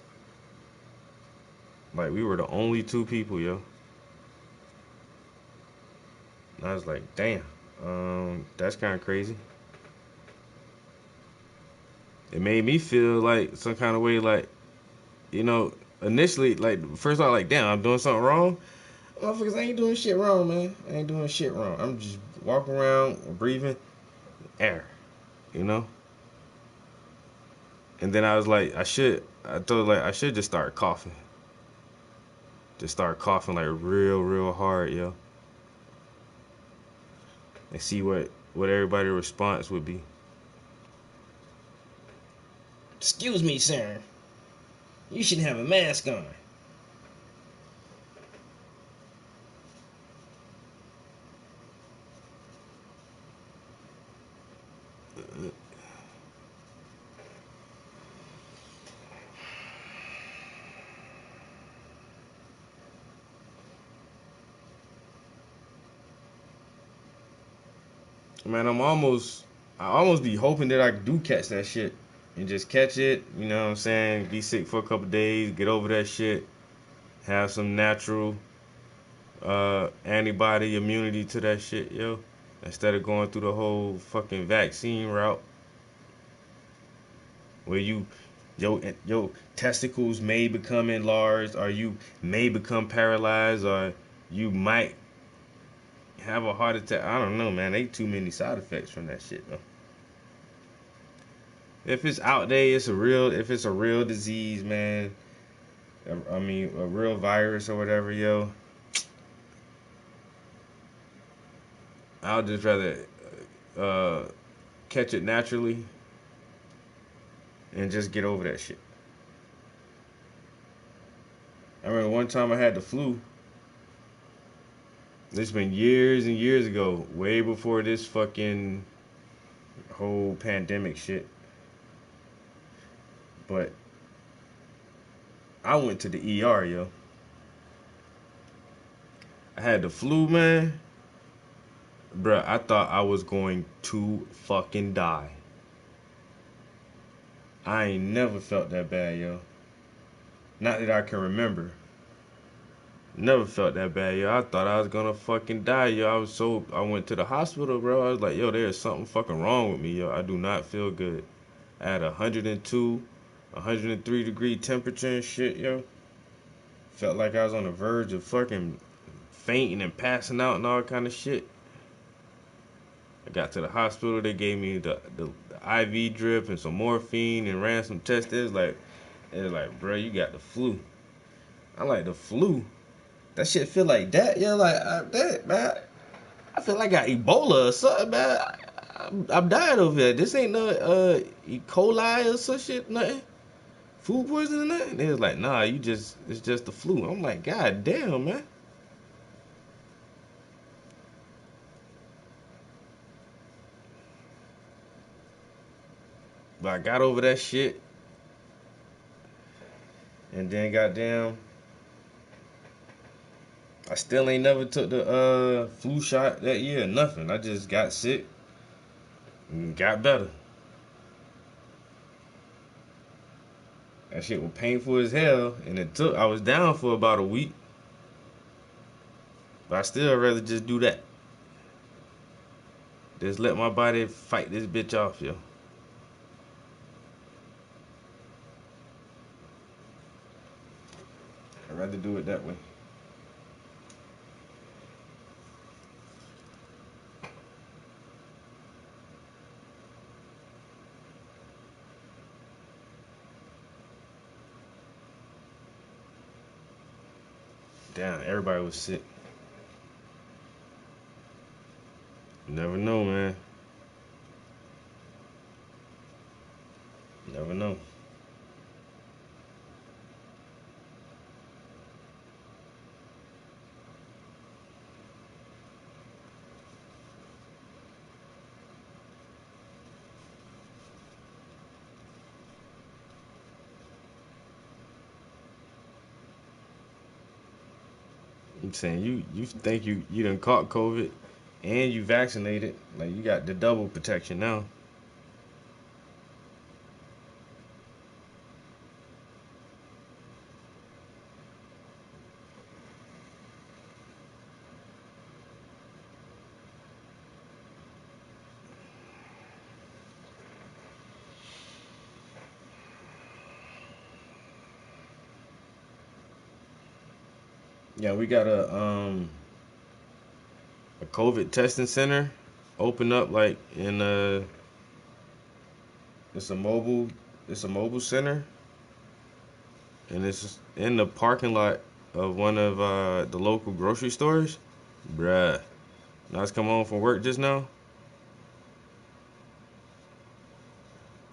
Like we were the only two people, yo. And I was like, "Damn, that's kind of crazy." It made me feel like some kind of way, like initially, like first I was like, "Damn, I'm doing something wrong." Motherfuckers, I ain't doing shit wrong, man. I ain't doing shit wrong. I'm just walking around, breathing air, you know? And then I was like, I thought like I should just start coughing. Just start coughing like real, real hard, yo. And see what everybody's response would be. Excuse me, sir. You should have a mask on. Man, I almost be hoping that I do catch that shit and just catch it. You know what I'm saying? Be sick for a couple days, get over that shit, have some natural antibody immunity to that shit, yo. Instead of going through the whole fucking vaccine route, where your testicles may become enlarged, or you may become paralyzed, or you might have a heart attack. I don't know, man. Ain't too many side effects from that shit, though. If it's out there, if it's a real disease, man. I mean, a real virus or whatever, yo. I'll just rather uh, catch it naturally and just get over that shit. I remember one time I had the flu. This been years and years ago, way before this fucking whole pandemic shit. But I went to the ER, yo. I had the flu, man. Bruh, I thought I was going to fucking die. I ain't never felt that bad, yo. Not that I can remember. Never felt that bad, yo. I thought I was gonna fucking die, yo. I went to the hospital, bro. I was like, yo, there's something fucking wrong with me, yo. I do not feel good. I had 102, 103 degree temperature and shit, yo. Felt like I was on the verge of fucking fainting and passing out and all kind of shit. I got to the hospital. They gave me the IV drip and some morphine and ran some tests. It was like, bro, you got the flu. I like the flu. That shit feel like that, yeah, like that, man. I feel like I got Ebola or something, man. I'm dying over here. This ain't no E. coli or some shit, nothing. Food poisoning, nothing. They was like, nah, it's just the flu. I'm like, god damn, man. But I got over that shit, and then goddamn, I still ain't never took the flu shot that year. Nothing. I just got sick. Got better. That shit was painful as hell, and I was down for about a week. But I still rather just do that. Just let my body fight this bitch off, yo. I'd rather do it that way. Damn, everybody was sick. You never know, man. You never know. I'm saying you think you done caught COVID and you vaccinated, like you got the double protection now. Yeah, we got a COVID testing center open up like in it's a mobile center, and it's in the parking lot of one of the local grocery stores. Bruh. When I was coming home from work just now,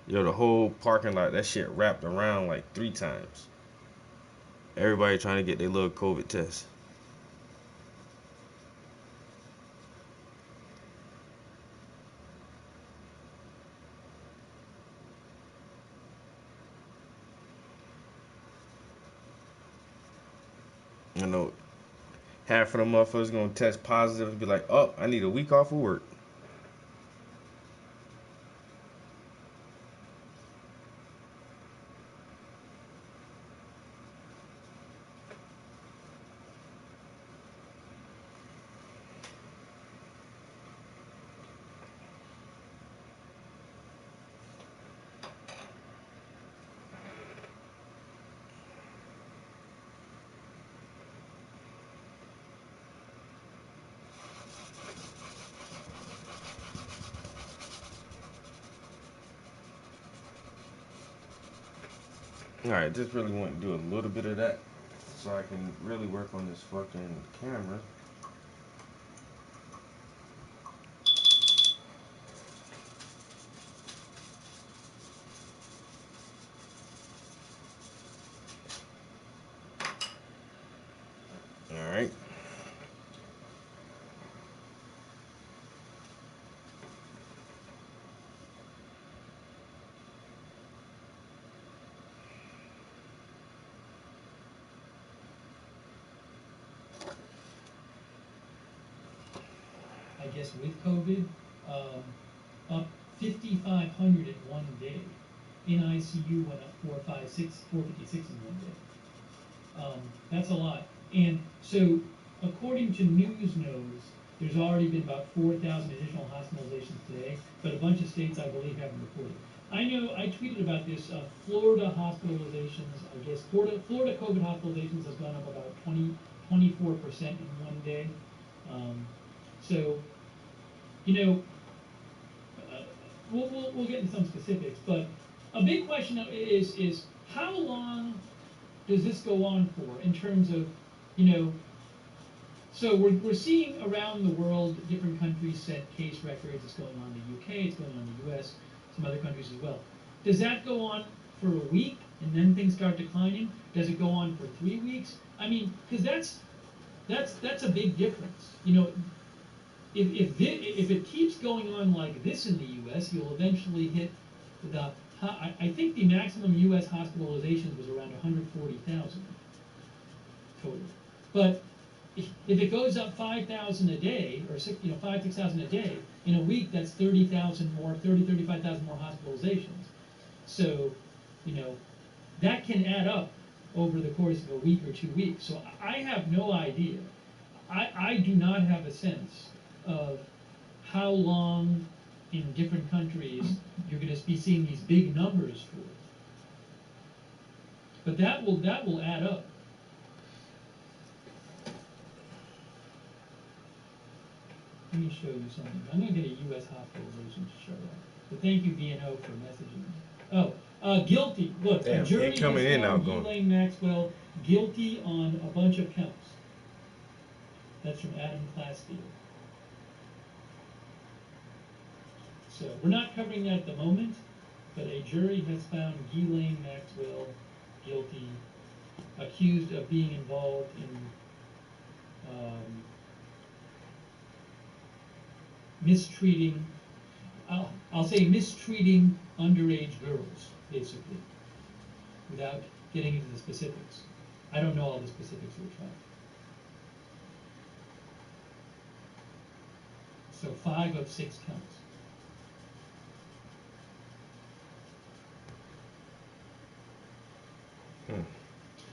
yo, the whole parking lot, that shit wrapped around like 3 times. Everybody trying to get their little COVID test. You know, half of them motherfuckers gonna test positive and be like, oh, I need a week off of work. Alright, just really want to do a little bit of that so I can really work on this fucking camera. Alright. I guess with COVID, up 5,500 in one day. In ICU went up 456 in one day. That's a lot. And so, according to News Knows, there's already been about 4,000 additional hospitalizations today, but a bunch of states, I believe, haven't reported. I know, I tweeted about this, Florida hospitalizations, I guess, Florida COVID hospitalizations has gone up about 24% in one day. So, you know, we'll get into some specifics, but a big question is how long does this go on for in terms of, you know, so we're seeing around the world different countries set case records. It's going on in the UK, it's going on in the US, some other countries as well. Does that go on for a week and then things start declining? Does it go on for 3 weeks? I mean, because that's a big difference. You know, if it keeps going on like this in the U.S., you'll eventually hit the. I think the maximum U.S. hospitalizations was around 140,000 total. But if it goes up 5,000 a day, or 5,000-6,000 a day, in a week that's 30,000 more, 35,000 more hospitalizations. So, that can add up over the course of a week or 2 weeks. So I have no idea. I do not have a sense of how long in different countries you're going to be seeing these big numbers for. But that will add up. Let me show you something. I'm going to get a U.S. hospitalization chart out. But thank you, VNO, for messaging me. Oh, guilty. Look, Damn, the jury ain't coming has in, found outgoing. Ghislaine Maxwell guilty on a bunch of counts. That's from Adam Classfield. So we're not covering that at the moment, but a jury has found Ghislaine Maxwell guilty, accused of being involved in mistreating, I'll say mistreating underage girls, basically, without getting into the specifics. I don't know all the specifics of the trial. So 5 of 6 counts.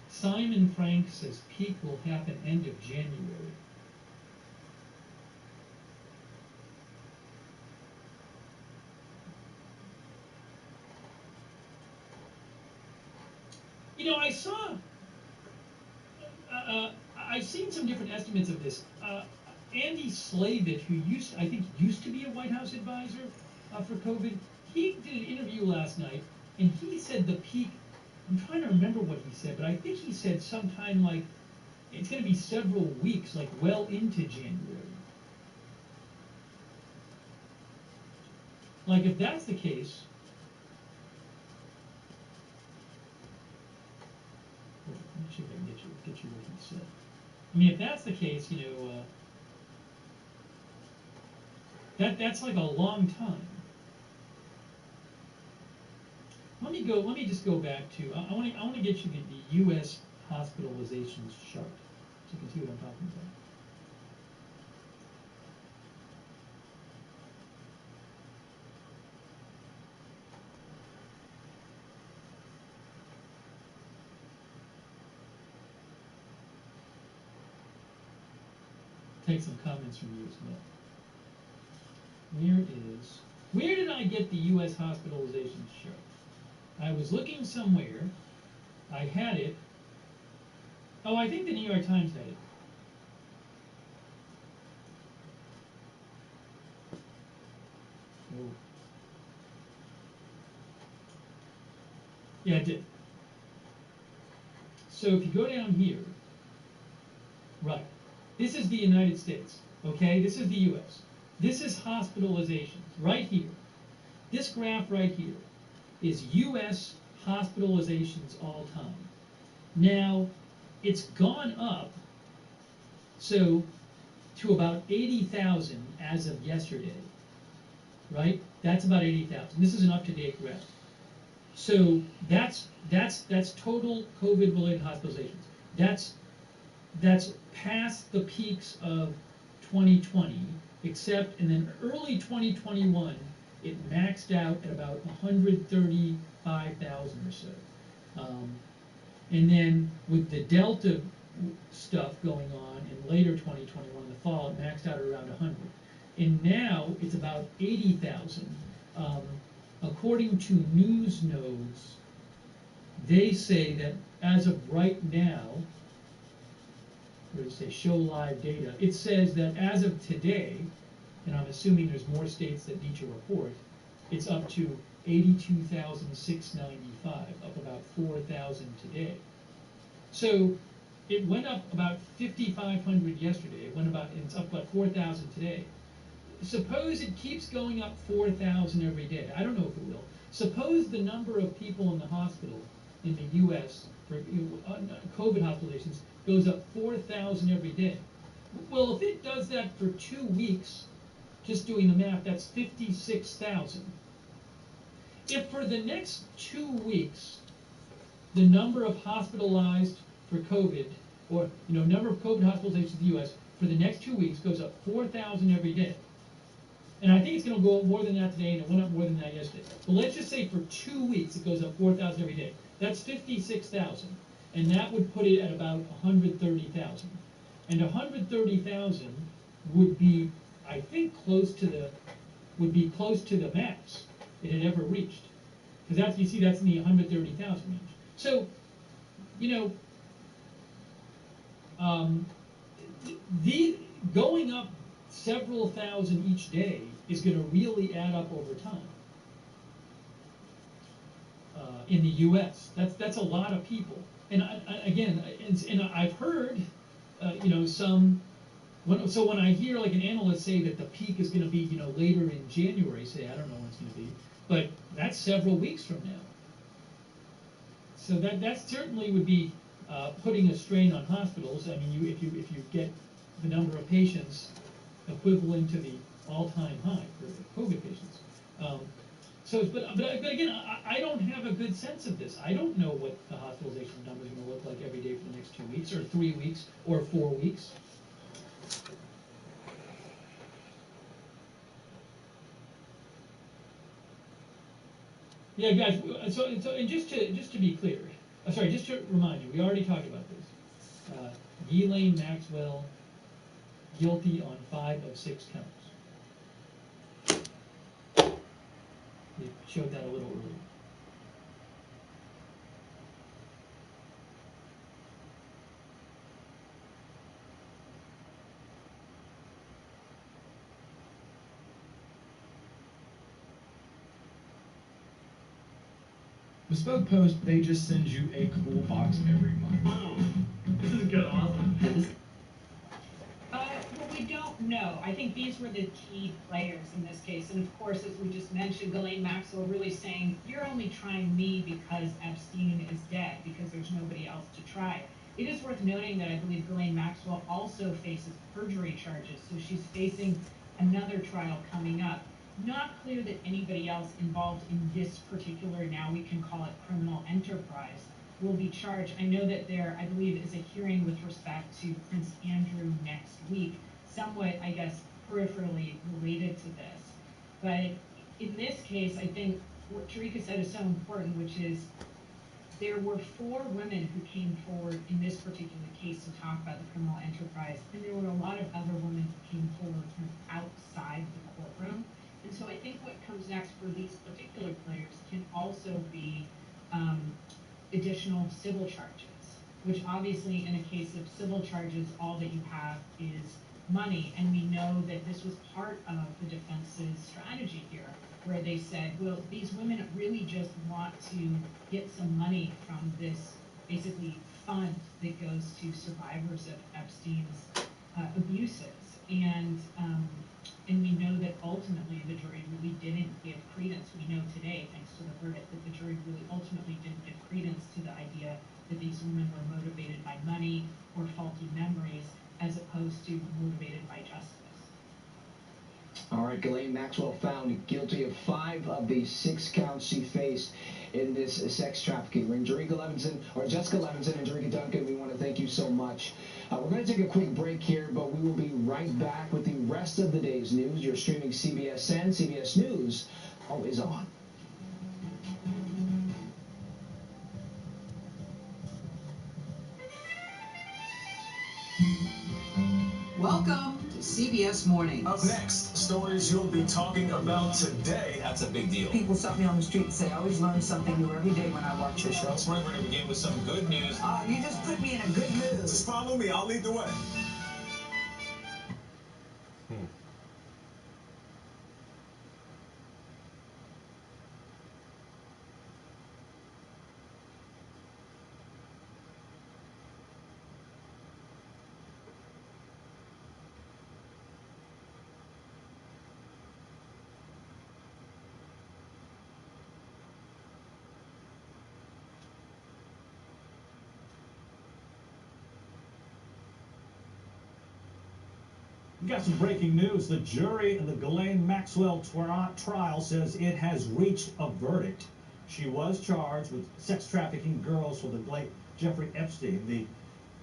Simon Frank says peak will happen end of January. I saw, I've seen some different estimates of this. Andy Slavitt, who I think used to be a White House advisor for COVID, he did an interview last night, and he said the peak, I'm trying to remember what he said, but I think he said sometime like, it's going to be several weeks, like well into January. Like if that's the case, let me see if I can get you what he said. I mean, if that's the case, that's like a long time. Let me just go back to, I want to get you the U.S. hospitalizations chart, so you can see what I'm talking about. Take some comments from you as well. Where did I get the U.S. hospitalizations chart? I was looking somewhere. I had it. Oh, I think the New York Times had it. Oh. Yeah, it did. So if you go down here, right, this is the United States, okay? This is the U.S. This is hospitalizations, right here. This graph right here is U.S. hospitalizations all time. Now, it's gone up, so to about 80,000 as of yesterday, right? That's about 80,000. This is an up-to-date graph. So that's total COVID-related hospitalizations. That's past the peaks of 2020, except and then early 2021, it maxed out at about 135,000 or so. And then with the Delta stuff going on in later 2021, in the fall, it maxed out at around 100. And now it's about 80,000. According to News Nodes, they say that as of right now, where does it say show live data, it says that as of today, and I'm assuming there's more states that need to report, it's up to 82,695, up about 4,000 today. So it went up about 5,500 yesterday. It's up about 4,000 today. Suppose it keeps going up 4,000 every day. I don't know if it will. Suppose the number of people in the hospital in the U.S. for COVID hospitalizations goes up 4,000 every day. Well, if it does that for 2 weeks, just doing the math, that's 56,000. If for the next 2 weeks, the number of hospitalized for COVID or, number of COVID hospitalizations in the U.S. for the next 2 weeks goes up 4,000 every day. And I think it's going to go up more than that today, and it went up more than that yesterday. But let's just say for 2 weeks it goes up 4,000 every day. That's 56,000, and that would put it at about 130,000. And 130,000 would be, I think, close to the max it had ever reached. Because that's, you see, that's in the 130,000 range. So, the going up several thousand each day is going to really add up over time. In the U.S., that's a lot of people. And again, I've heard, some. So when I hear like an analyst say that the peak is going to be, later in January, say I don't know when it's going to be, but that's several weeks from now. So that certainly would be putting a strain on hospitals. I mean, if you get the number of patients equivalent to the all-time high for COVID patients. But again, I don't have a good sense of this. I don't know what the hospitalization numbers are going to look like every day for the next 2 weeks, or 3 weeks, or 4 weeks. Yeah, guys. So and just to be clear, sorry, just to remind you, we already talked about this. Ghislaine Maxwell guilty on 5 of 6 counts. We showed that a little earlier. Bespoke Post, they just send you a cool box every month. This is good, awesome. Well, we don't know. I think these were the key players in this case. And of course, as we just mentioned, Ghislaine Maxwell really saying, you're only trying me because Epstein is dead, because there's nobody else to try. It is worth noting that I believe Ghislaine Maxwell also faces perjury charges. So she's facing another trial coming up. Not clear that anybody else involved in this particular, now we can call it criminal enterprise, will be charged. I know that there, I believe, is a hearing with respect to Prince Andrew next week, somewhat, I guess, peripherally related to this. But in this case, I think what Tarika said is so important, which is there were 4 women who came forward in this particular case to talk about the criminal enterprise, and there were a lot of other women who came forward from outside the courtroom. And so I think what comes next for these particular players can also be additional civil charges, which obviously in a case of civil charges, all that you have is money. And we know that this was part of the defense's strategy here, where they said, well, these women really just want to get some money from this basically fund that goes to survivors of Epstein's abuses. And we know that ultimately the jury really didn't give credence. We know today, thanks to the verdict, that the jury really ultimately didn't give credence to the idea that these women were motivated by money or faulty memories, as opposed to motivated by justice. All right, Ghislaine Maxwell found guilty of 5 of the 6 counts she faced in this sex trafficking ring. Jessica Levinson and Tarika Duncan, we want to thank you so much. We're going to take a quick break here, but we will be right back with the rest of the day's news. You're streaming CBS and CBS News always on. Welcome to CBS Mornings. Up next, stories you'll be talking about today. That's a big deal. People stop me on the street and say, I always learn something new every day when I watch your show. This morning we're going to begin with some good news. You just put me in a good mood. Just follow me. I'll lead the way. We got some breaking news. The jury in the Ghislaine Maxwell trial says it has reached a verdict. She was charged with sex trafficking girls for the late Jeffrey Epstein. The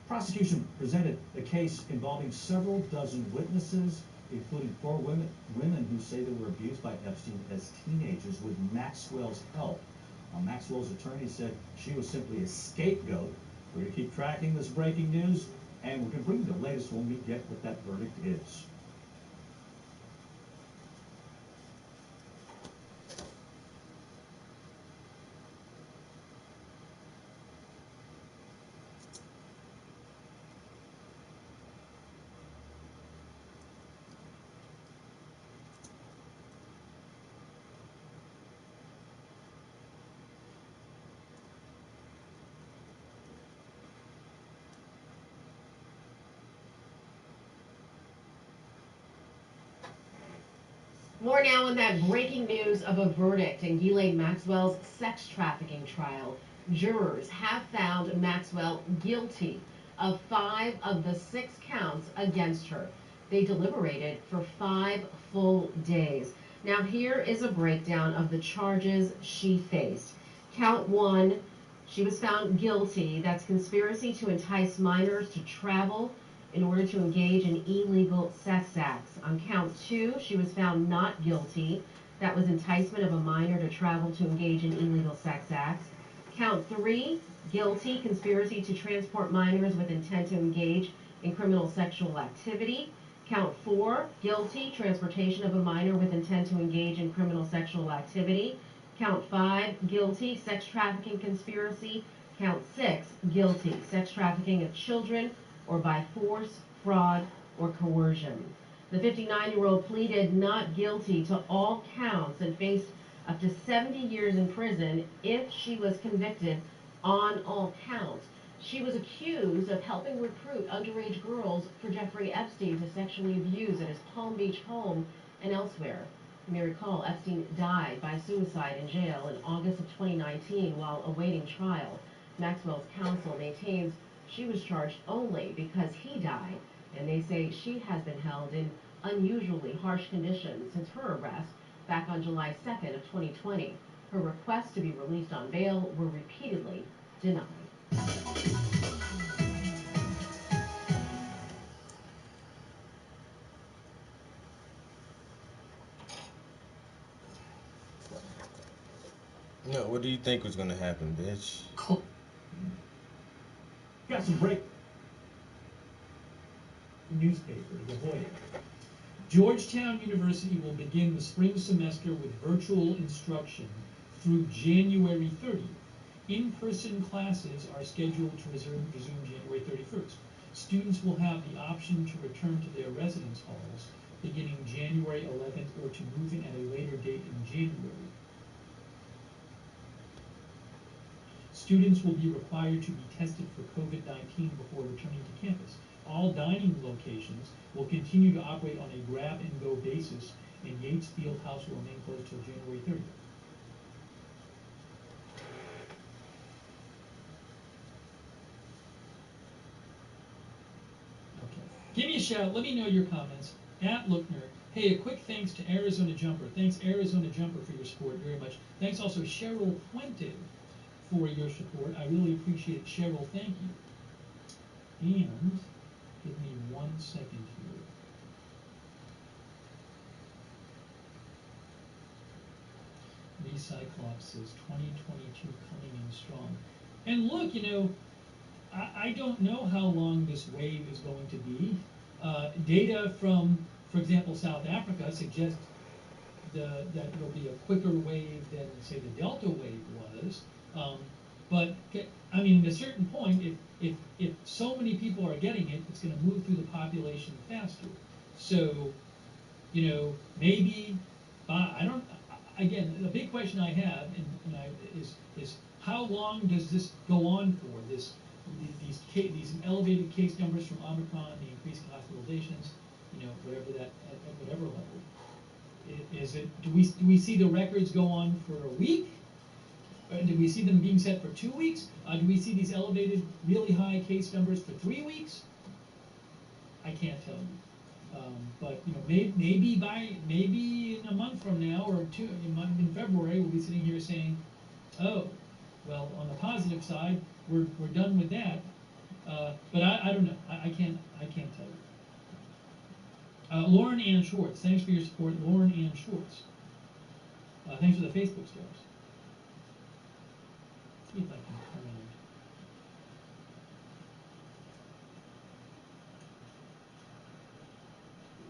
Prosecution presented a case involving several dozen witnesses, including 4 women who say they were abused by Epstein as teenagers with Maxwell's help. Maxwell's attorney said she was simply a scapegoat. We're going to keep tracking this breaking news, and we're going to bring you the latest when we get what that verdict is. More now on that breaking news of a verdict in Ghislaine Maxwell's sex trafficking trial. Jurors have found Maxwell guilty of 5 of the 6 counts against her. They deliberated for 5 full days. Now here is a breakdown of the charges she faced. Count 1, she was found guilty. That's conspiracy to entice minors to travel in order to engage in illegal sex acts. On count 2, she was found not guilty. That was enticement of a minor to travel to engage in illegal sex acts. Count 3, guilty, conspiracy to transport minors with intent to engage in criminal sexual activity. Count 4, guilty, transportation of a minor with intent to engage in criminal sexual activity. Count 5, guilty, sex trafficking conspiracy. Count 6, guilty, sex trafficking of children or by force, fraud, or coercion. The 59-year-old pleaded not guilty to all counts and faced up to 70 years in prison if she was convicted on all counts. She was accused of helping recruit underage girls for Jeffrey Epstein to sexually abuse at his Palm Beach home and elsewhere. You may recall Epstein died by suicide in jail in August of 2019 while awaiting trial. Maxwell's counsel maintains she was charged only because he died, and they say she has been held in unusually harsh conditions since her arrest back on July 2nd of 2020. Her requests to be released on bail were repeatedly denied. No, what do you think was gonna happen, bitch? Got some break. Newspaper, La Jolla. Georgetown University will begin the spring semester with virtual instruction through January 30th. In-person classes are scheduled to resume January 31st. Students will have the option to return to their residence halls beginning January 11th or to move in at a later date in January. Students will be required to be tested for COVID-19 before returning to campus. All dining locations will continue to operate on a grab-and-go basis, and Yates Field House will remain closed till January 30th. Okay. Give me a shout. Let me know your comments. At Lookner. Hey, a quick thanks to Arizona Jumper. Thanks, Arizona Jumper, for your support very much. Thanks also, Cheryl Puente, for your support. I really appreciate it. Cheryl, thank you. And give me 1 second here. Lee Cyclops says 2022 coming in strong. And look, you know, I don't know how long this wave is going to be. Data from, for example, South Africa suggests that it'll be a quicker wave than, say, the Delta wave was. But I mean, at a certain point, if so many people are getting it, it's going to move through the population faster. So, you know, maybe again, the big question I have is how long does this go on for? These elevated case numbers from Omicron, the increasing hospitalizations, you know, whatever that at whatever level. Is it? Do we see the records go on for a week? Do we see them being set for 2 weeks? Do we see these elevated, really high case numbers for 3 weeks? I can't tell you. But you know, maybe in a month from now or in February, we'll be sitting here saying, oh, well, on the positive side, we're done with that. But I don't know. I can't tell you. Lauren Ann Schwartz, thanks for your support, Lauren Ann Schwartz. Thanks for the Facebook stars. See if I can find.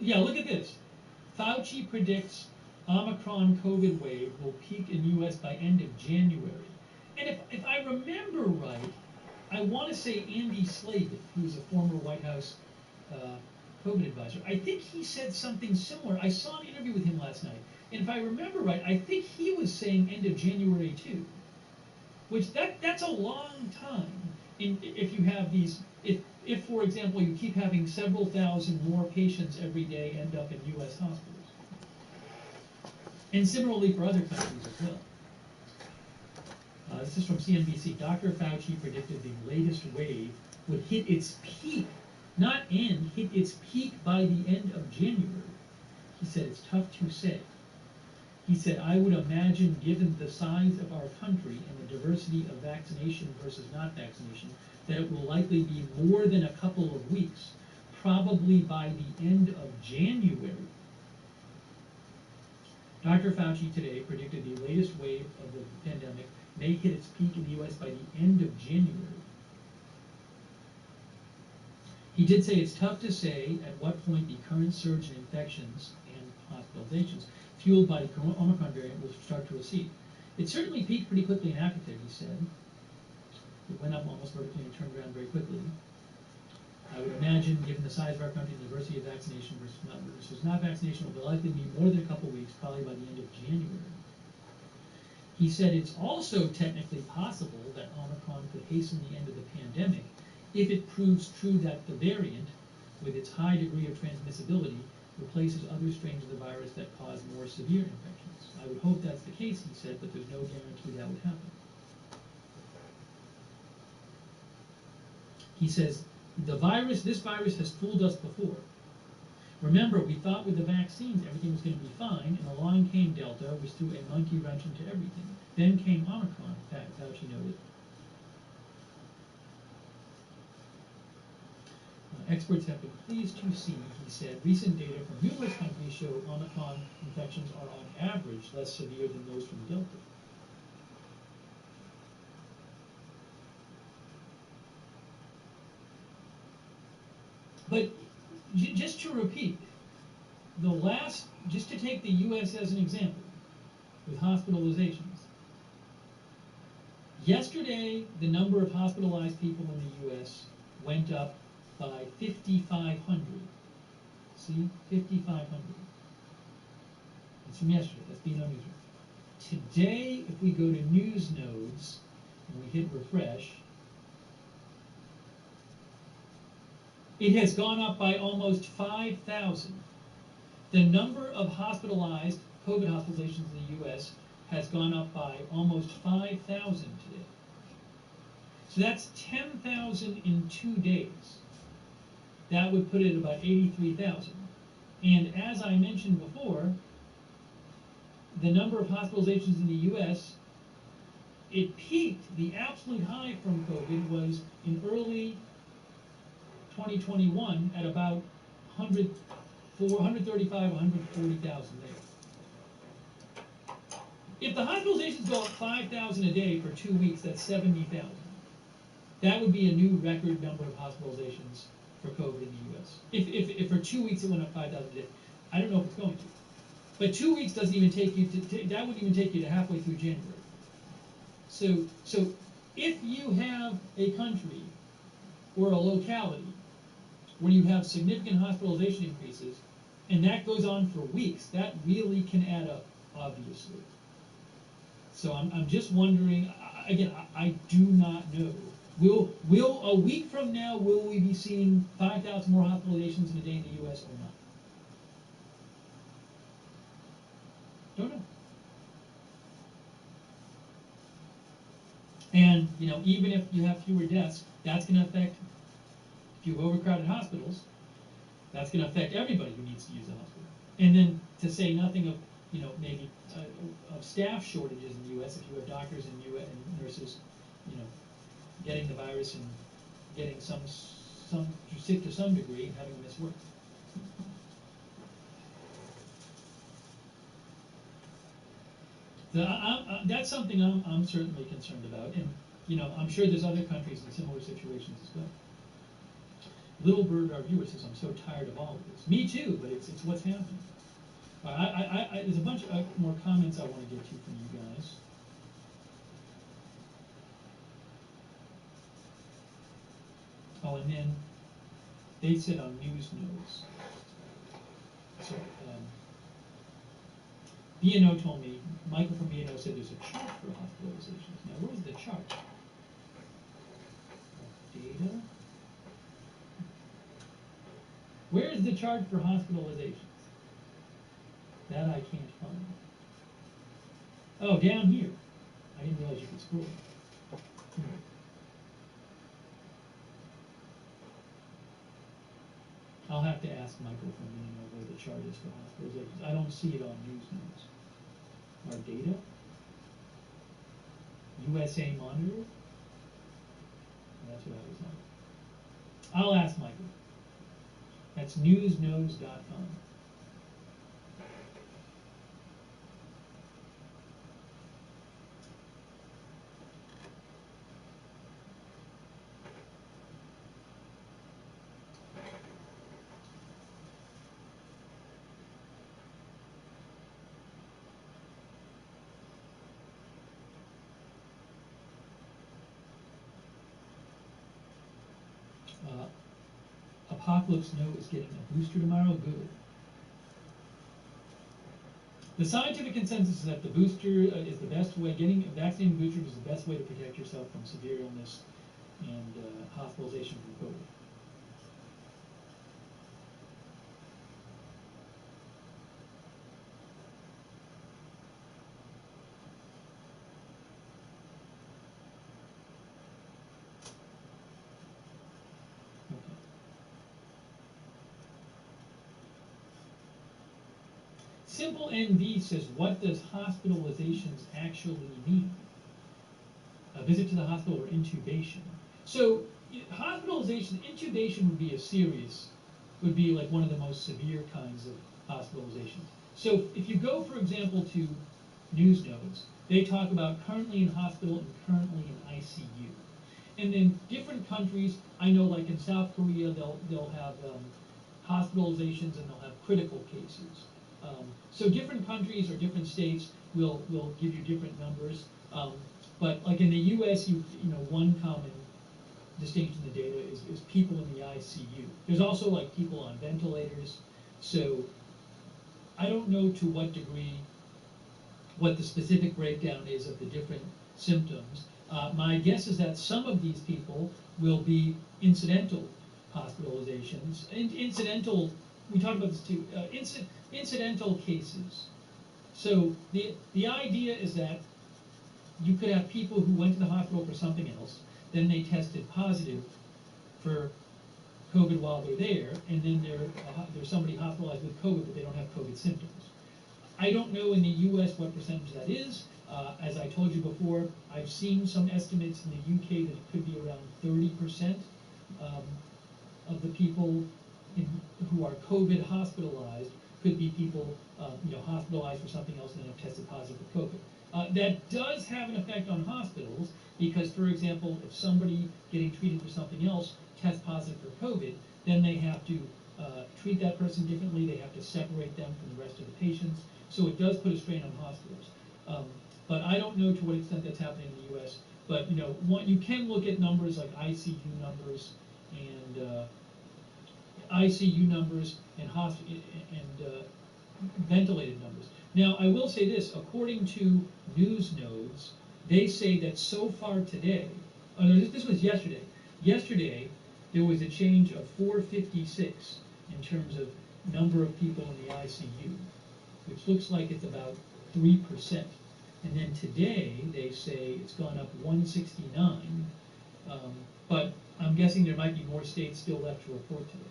Yeah, look at this. Fauci predicts Omicron COVID wave will peak in U.S. by end of January. And if I remember right, I want to say Andy Slavin, who's a former White House COVID advisor, I think he said something similar. I saw an interview with him last night. And if I remember right, I think he was saying end of January too. Which that's a long time. If you have these, if for example you keep having several thousand more patients every day end up in U.S. hospitals. And similarly for other countries as well. This is from CNBC. Dr. Fauci predicted the latest wave would hit its peak, not end, hit its peak by the end of January. He said it's tough to say. He said, I would imagine, given the size of our country and the diversity of vaccination versus not vaccination, that it will likely be more than a couple of weeks, probably by the end of January. Dr. Fauci today predicted the latest wave of the pandemic may hit its peak in the U.S. by the end of January. He did say it's tough to say at what point the current surge in infections and hospitalizations fueled by the Omicron variant will start to recede. It certainly peaked pretty quickly in Africa, he said. It went up almost vertically and turned around very quickly. I would imagine, given the size of our country and the diversity of vaccination versus not vaccination, will likely be more than a couple weeks, probably by the end of January. He said it's also technically possible that Omicron could hasten the end of the pandemic if it proves true that the variant, with its high degree of transmissibility, replaces other strains of the virus that cause more severe infections. I would hope that's the case, he said, but there's no guarantee that would happen. He says, this virus has fooled us before. Remember, we thought with the vaccines everything was going to be fine, and along came Delta, which threw a monkey wrench into everything. Then came Omicron, Fauci noted. Experts have been pleased to see, he said, recent data from numerous countries show Omicron infections are on average less severe than those from Delta. But just to repeat, just to take the U.S. as an example, with hospitalizations. Yesterday, the number of hospitalized people in the U.S. went up by 5,500. See? 5,500. That's from yesterday. That's being on newsroom. Today, if we go to news nodes and we hit refresh, it has gone up by almost 5,000. The number of hospitalized COVID hospitalizations in the U.S. has gone up by almost 5,000 today. So that's 10,000 in 2 days. That would put it at about 83,000. And as I mentioned before, the number of hospitalizations in the U.S., it peaked, the absolute high from COVID was in early 2021 at about 135, 140,000 there. If the hospitalizations go up 5,000 a day for 2 weeks, that's 70,000. That would be a new record number of hospitalizations for COVID in the U.S. If for 2 weeks it went up 5,000 a day. I don't know if it's going to. But 2 weeks doesn't even take you to, that wouldn't even take you to halfway through January. So if you have a country or a locality where you have significant hospitalization increases, and that goes on for weeks, that really can add up, obviously. So I'm just wondering, again, I do not know. Will a week from now, will we be seeing 5,000 more hospitalizations in a day in the U.S. or not? Don't know. And, even if you have fewer deaths, that's going to affect, if you have overcrowded hospitals, that's going to affect everybody who needs to use the hospital. And then to say nothing of, maybe of staff shortages in the U.S. if you have doctors and nurses, getting the virus and getting sick to some degree and having to miss work. So that's something I'm certainly concerned about, and I'm sure there's other countries in similar situations as well. Little Bird, our viewer, says, I'm so tired of all of this. Me too, but it's what's happening. There's a bunch of more comments I want to get to from you guys. Oh, and then they said on News Notes. So, B&O told me, Michael from B&O said there's a chart for hospitalizations. Now, where's the chart? Data? Where's the chart for hospitalizations? That I can't find. Oh, down here. I didn't realize you could scroll. I'll have to ask Michael from B&O where the chart is for hospitalizations. I don't see it on News Notes. Our data? USA Monitor? That's what I was on. I'll ask Michael. That's newsnodes.com. Apocalypse Note is getting a booster tomorrow. Good. The scientific consensus is that the booster is the best way. Getting a vaccine booster is the best way to protect yourself from severe illness and hospitalization from COVID. Simple NV says, what does hospitalizations actually mean? A visit to the hospital or intubation. So hospitalization, intubation would be would be like one of the most severe kinds of hospitalizations. So if you go, for example, to News Notes, they talk about currently in hospital and currently in ICU. And then different countries, I know like in South Korea, they'll have hospitalizations and they'll have critical cases. So different countries or different states will give you different numbers. But like in the U.S., one common distinction in the data is people in the ICU. There's also like people on ventilators. So I don't know to what degree what the specific breakdown is of the different symptoms. My guess is that some of these people will be incidental hospitalizations. Incidental, we talked about this too, incidental cases. So the idea is that you could have people who went to the hospital for something else, then they tested positive for COVID while they're there, and then there's somebody hospitalized with COVID, but they don't have COVID symptoms. I don't know in the U.S. what percentage that is. As I told you before, I've seen some estimates in the UK that it could be around 30% of the people who are COVID hospitalized could be people hospitalized for something else and then have tested positive for COVID. That does have an effect on hospitals because, for example, if somebody getting treated for something else tests positive for COVID, then they have to treat that person differently. They have to separate them from the rest of the patients. So it does put a strain on hospitals. But I don't know to what extent that's happening in the U.S. But you can look at numbers like ICU numbers and ICU numbers and ventilated numbers. Now, I will say this: according to News Nodes, they say that so far today, this was yesterday. Yesterday, there was a change of 456 in terms of number of people in the ICU, which looks like it's about 3%. And then today, they say it's gone up 169, but I'm guessing there might be more states still left to report today.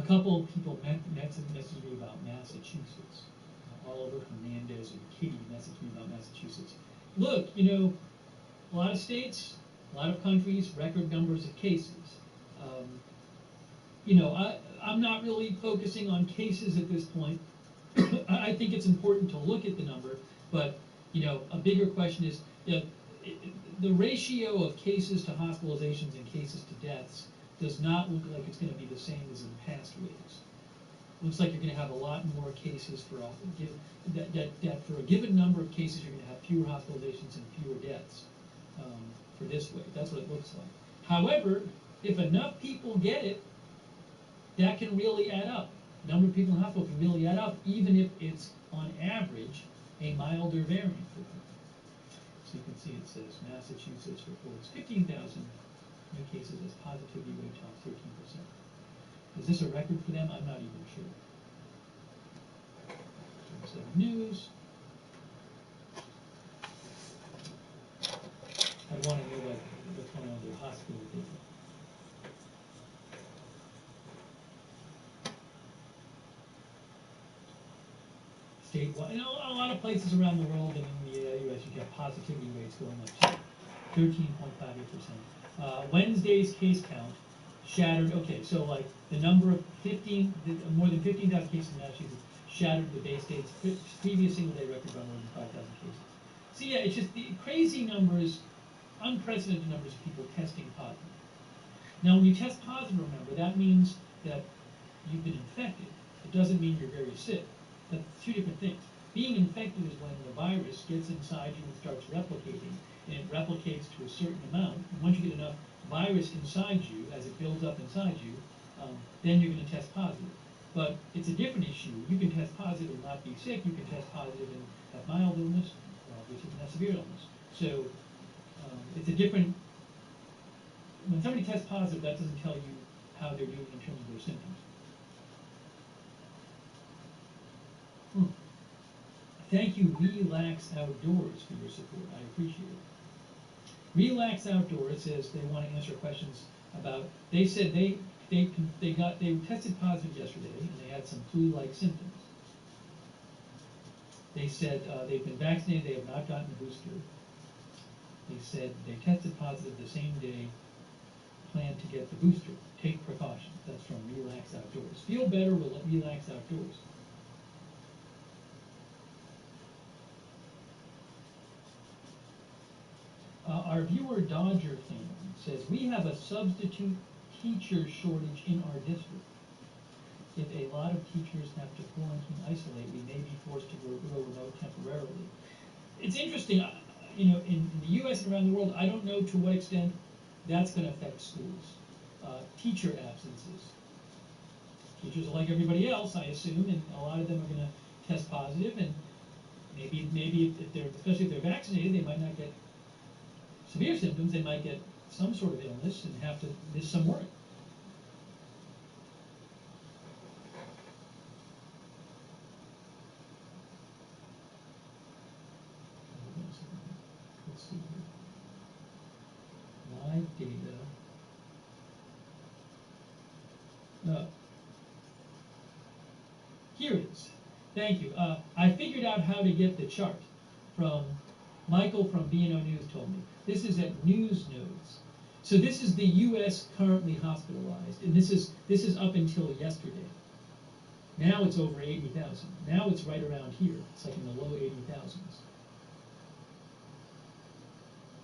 A couple of people messaged me about Massachusetts. Oliver Hernandez and Kitty messaged me about Massachusetts. Look, a lot of states, a lot of countries, record numbers of cases. I'm not really focusing on cases at this point. I think it's important to look at the number, but a bigger question is the ratio of cases to hospitalizations and cases to deaths does not look like it's going to be the same as in past waves. Looks like you're going to have a lot more cases for that for a given number of cases, you're going to have fewer hospitalizations and fewer deaths for this wave. That's what it looks like. However, if enough people get it, that can really add up. The number of people in hospital can really add up, even if it's, on average, a milder variant for them. So you can see it says Massachusetts reports 15,000 new cases as positivity rate top 13%. Is this a record for them? I'm not even sure. So news. I want to know what's going on with their hospital data. Statewide, a lot of places around the world and in the U.S. you get positivity rates going up to 13.58%. Wednesday's case count shattered. Okay, so like the number of more than 15,000 cases in Massachusetts shattered the Bay State's previous single-day record by more than 5,000 cases. So yeah, it's just the crazy numbers, unprecedented numbers of people testing positive. Now, when you test positive, remember, that means that you've been infected. It doesn't mean you're very sick. That's two different things. Being infected is when the virus gets inside you and starts replicating, and it replicates to a certain amount. And once you get enough virus inside you, as it builds up inside you, then you're going to test positive. But it's a different issue. You can test positive and not be sick. You can test positive and have mild illness, which is not severe illness. So it's a different. When somebody tests positive, that doesn't tell you how they're doing in terms of their symptoms. Thank you, Relax Outdoors, for your support. I appreciate it. Relax Outdoors says they want to answer questions about. They said they tested positive yesterday and they had some flu-like symptoms. They said they've been vaccinated. They have not gotten a booster. They said they tested positive the same day. Plan to get the booster. Take precautions. That's from Relax Outdoors. Feel better with Relax Outdoors. Our viewer Dodger fan says, we have a substitute teacher shortage in our district. If a lot of teachers have to quarantine isolate, we may be forced to go remote temporarily. It's interesting, in the U.S. and around the world, I don't know to what extent that's going to affect schools. Teacher absences. Teachers are like everybody else, I assume, and a lot of them are going to test positive, and maybe if they're, especially if they're vaccinated, they might not get severe symptoms. They might get some sort of illness and have to miss some work. Let's see here. Live data. Here it is. Thank you. I figured out how to get the chart from Michael from BNO News told me. This is at News Nodes. So this is the U.S. currently hospitalized, and this is up until yesterday. Now it's over 80,000. Now it's right around here. It's like in the low 80,000s.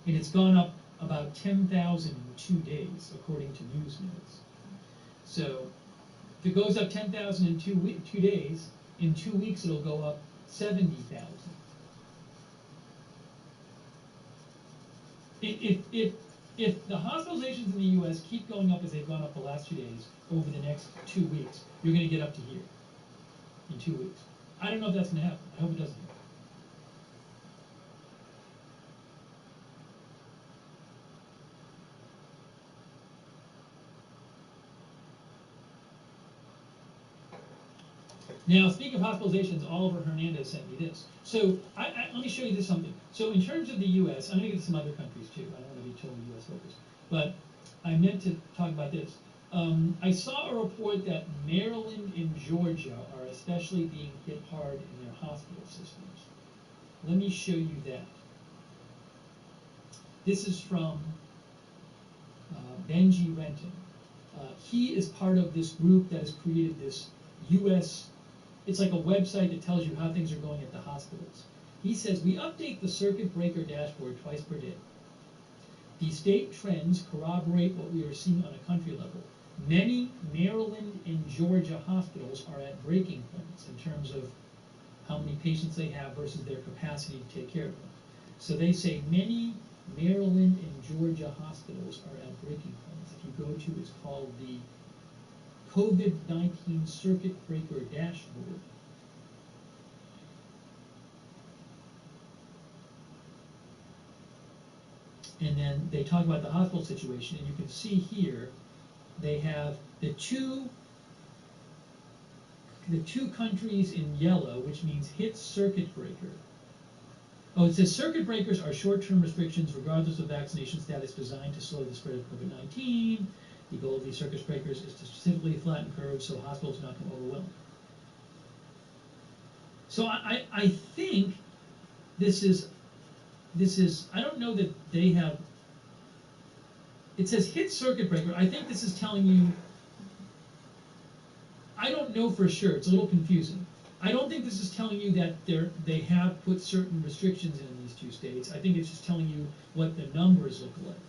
And it's gone up about 10,000 in 2 days, according to News Nodes. So if it goes up 10,000 in 2 days, in 2 weeks it'll go up 70,000. If the hospitalizations in the U.S. keep going up as they've gone up the last 2 days, over the next 2 weeks, you're going to get up to here in 2 weeks. I don't know if that's going to happen. I hope it doesn't happen. Now, speaking of hospitalizations, Oliver Hernandez sent me this. So let me show you this something. So in terms of the U.S., I'm going to get to some other countries too. I don't want to be totally U.S. focused. But I meant to talk about this. I saw a report that Maryland and Georgia are especially being hit hard in their hospital systems. Let me show you that. This is from Benji Renton. He is part of this group that has created this U.S. It's like a website that tells you how things are going at the hospitals. He says, we update the circuit breaker dashboard twice per day. The state trends corroborate what we are seeing on a country level. Many Maryland and Georgia hospitals are at breaking points in terms of how many patients they have versus their capacity to take care of them. So they say many Maryland and Georgia hospitals are at breaking points. If you go to, it's called the COVID-19 Circuit Breaker Dashboard. And then they talk about the hospital situation, and you can see here they have the two countries in yellow, which means hit circuit breaker. Oh, it says circuit breakers are short-term restrictions regardless of vaccination status designed to slow the spread of COVID-19. The goal of these circuit breakers is to specifically flatten curves so hospitals do not become overwhelmed. So I think this is, I don't know that they have, it says hit circuit breaker. I think this is telling you, I don't know for sure, it's a little confusing. I don't think this is telling you that they have put certain restrictions in these two states. I think it's just telling you what the numbers look like.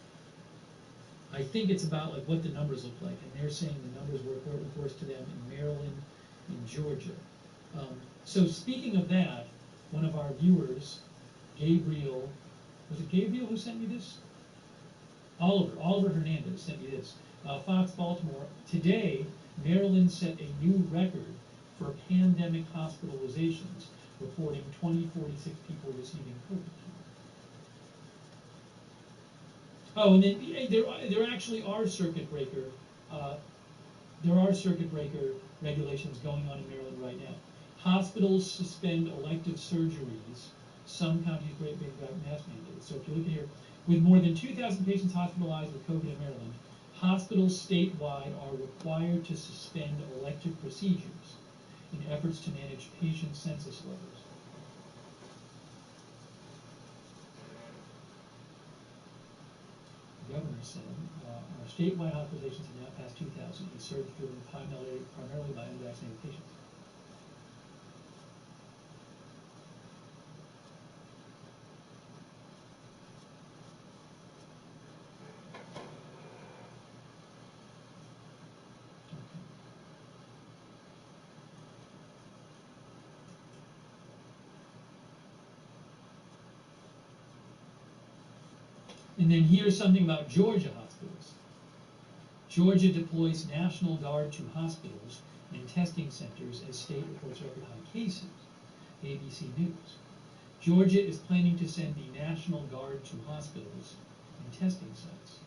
I think it's about like what the numbers look like, and they're saying the numbers were reported, of course, to them in Maryland and Georgia. So speaking of that, one of our viewers, Gabriel, was it Gabriel who sent me this? Oliver Hernandez sent me this. Fox Baltimore, today, Maryland set a new record for pandemic hospitalizations, reporting 2046 people receiving COVID care. Oh, and then there actually are circuit breaker regulations going on in Maryland right now. Hospitals suspend elective surgeries. Some counties great big mask mandates. So if you look at here, with more than 2,000 patients hospitalized with COVID in Maryland, hospitals statewide are required to suspend elective procedures in efforts to manage patient census levels. The governor said, our statewide hospitalizations have now passed 2,000, a surge driven primarily by unvaccinated patients. And then here's something about Georgia hospitals. Georgia deploys National Guard to hospitals and testing centers as state reports record high cases. ABC News. Georgia is planning to send the National Guard to hospitals and testing sites.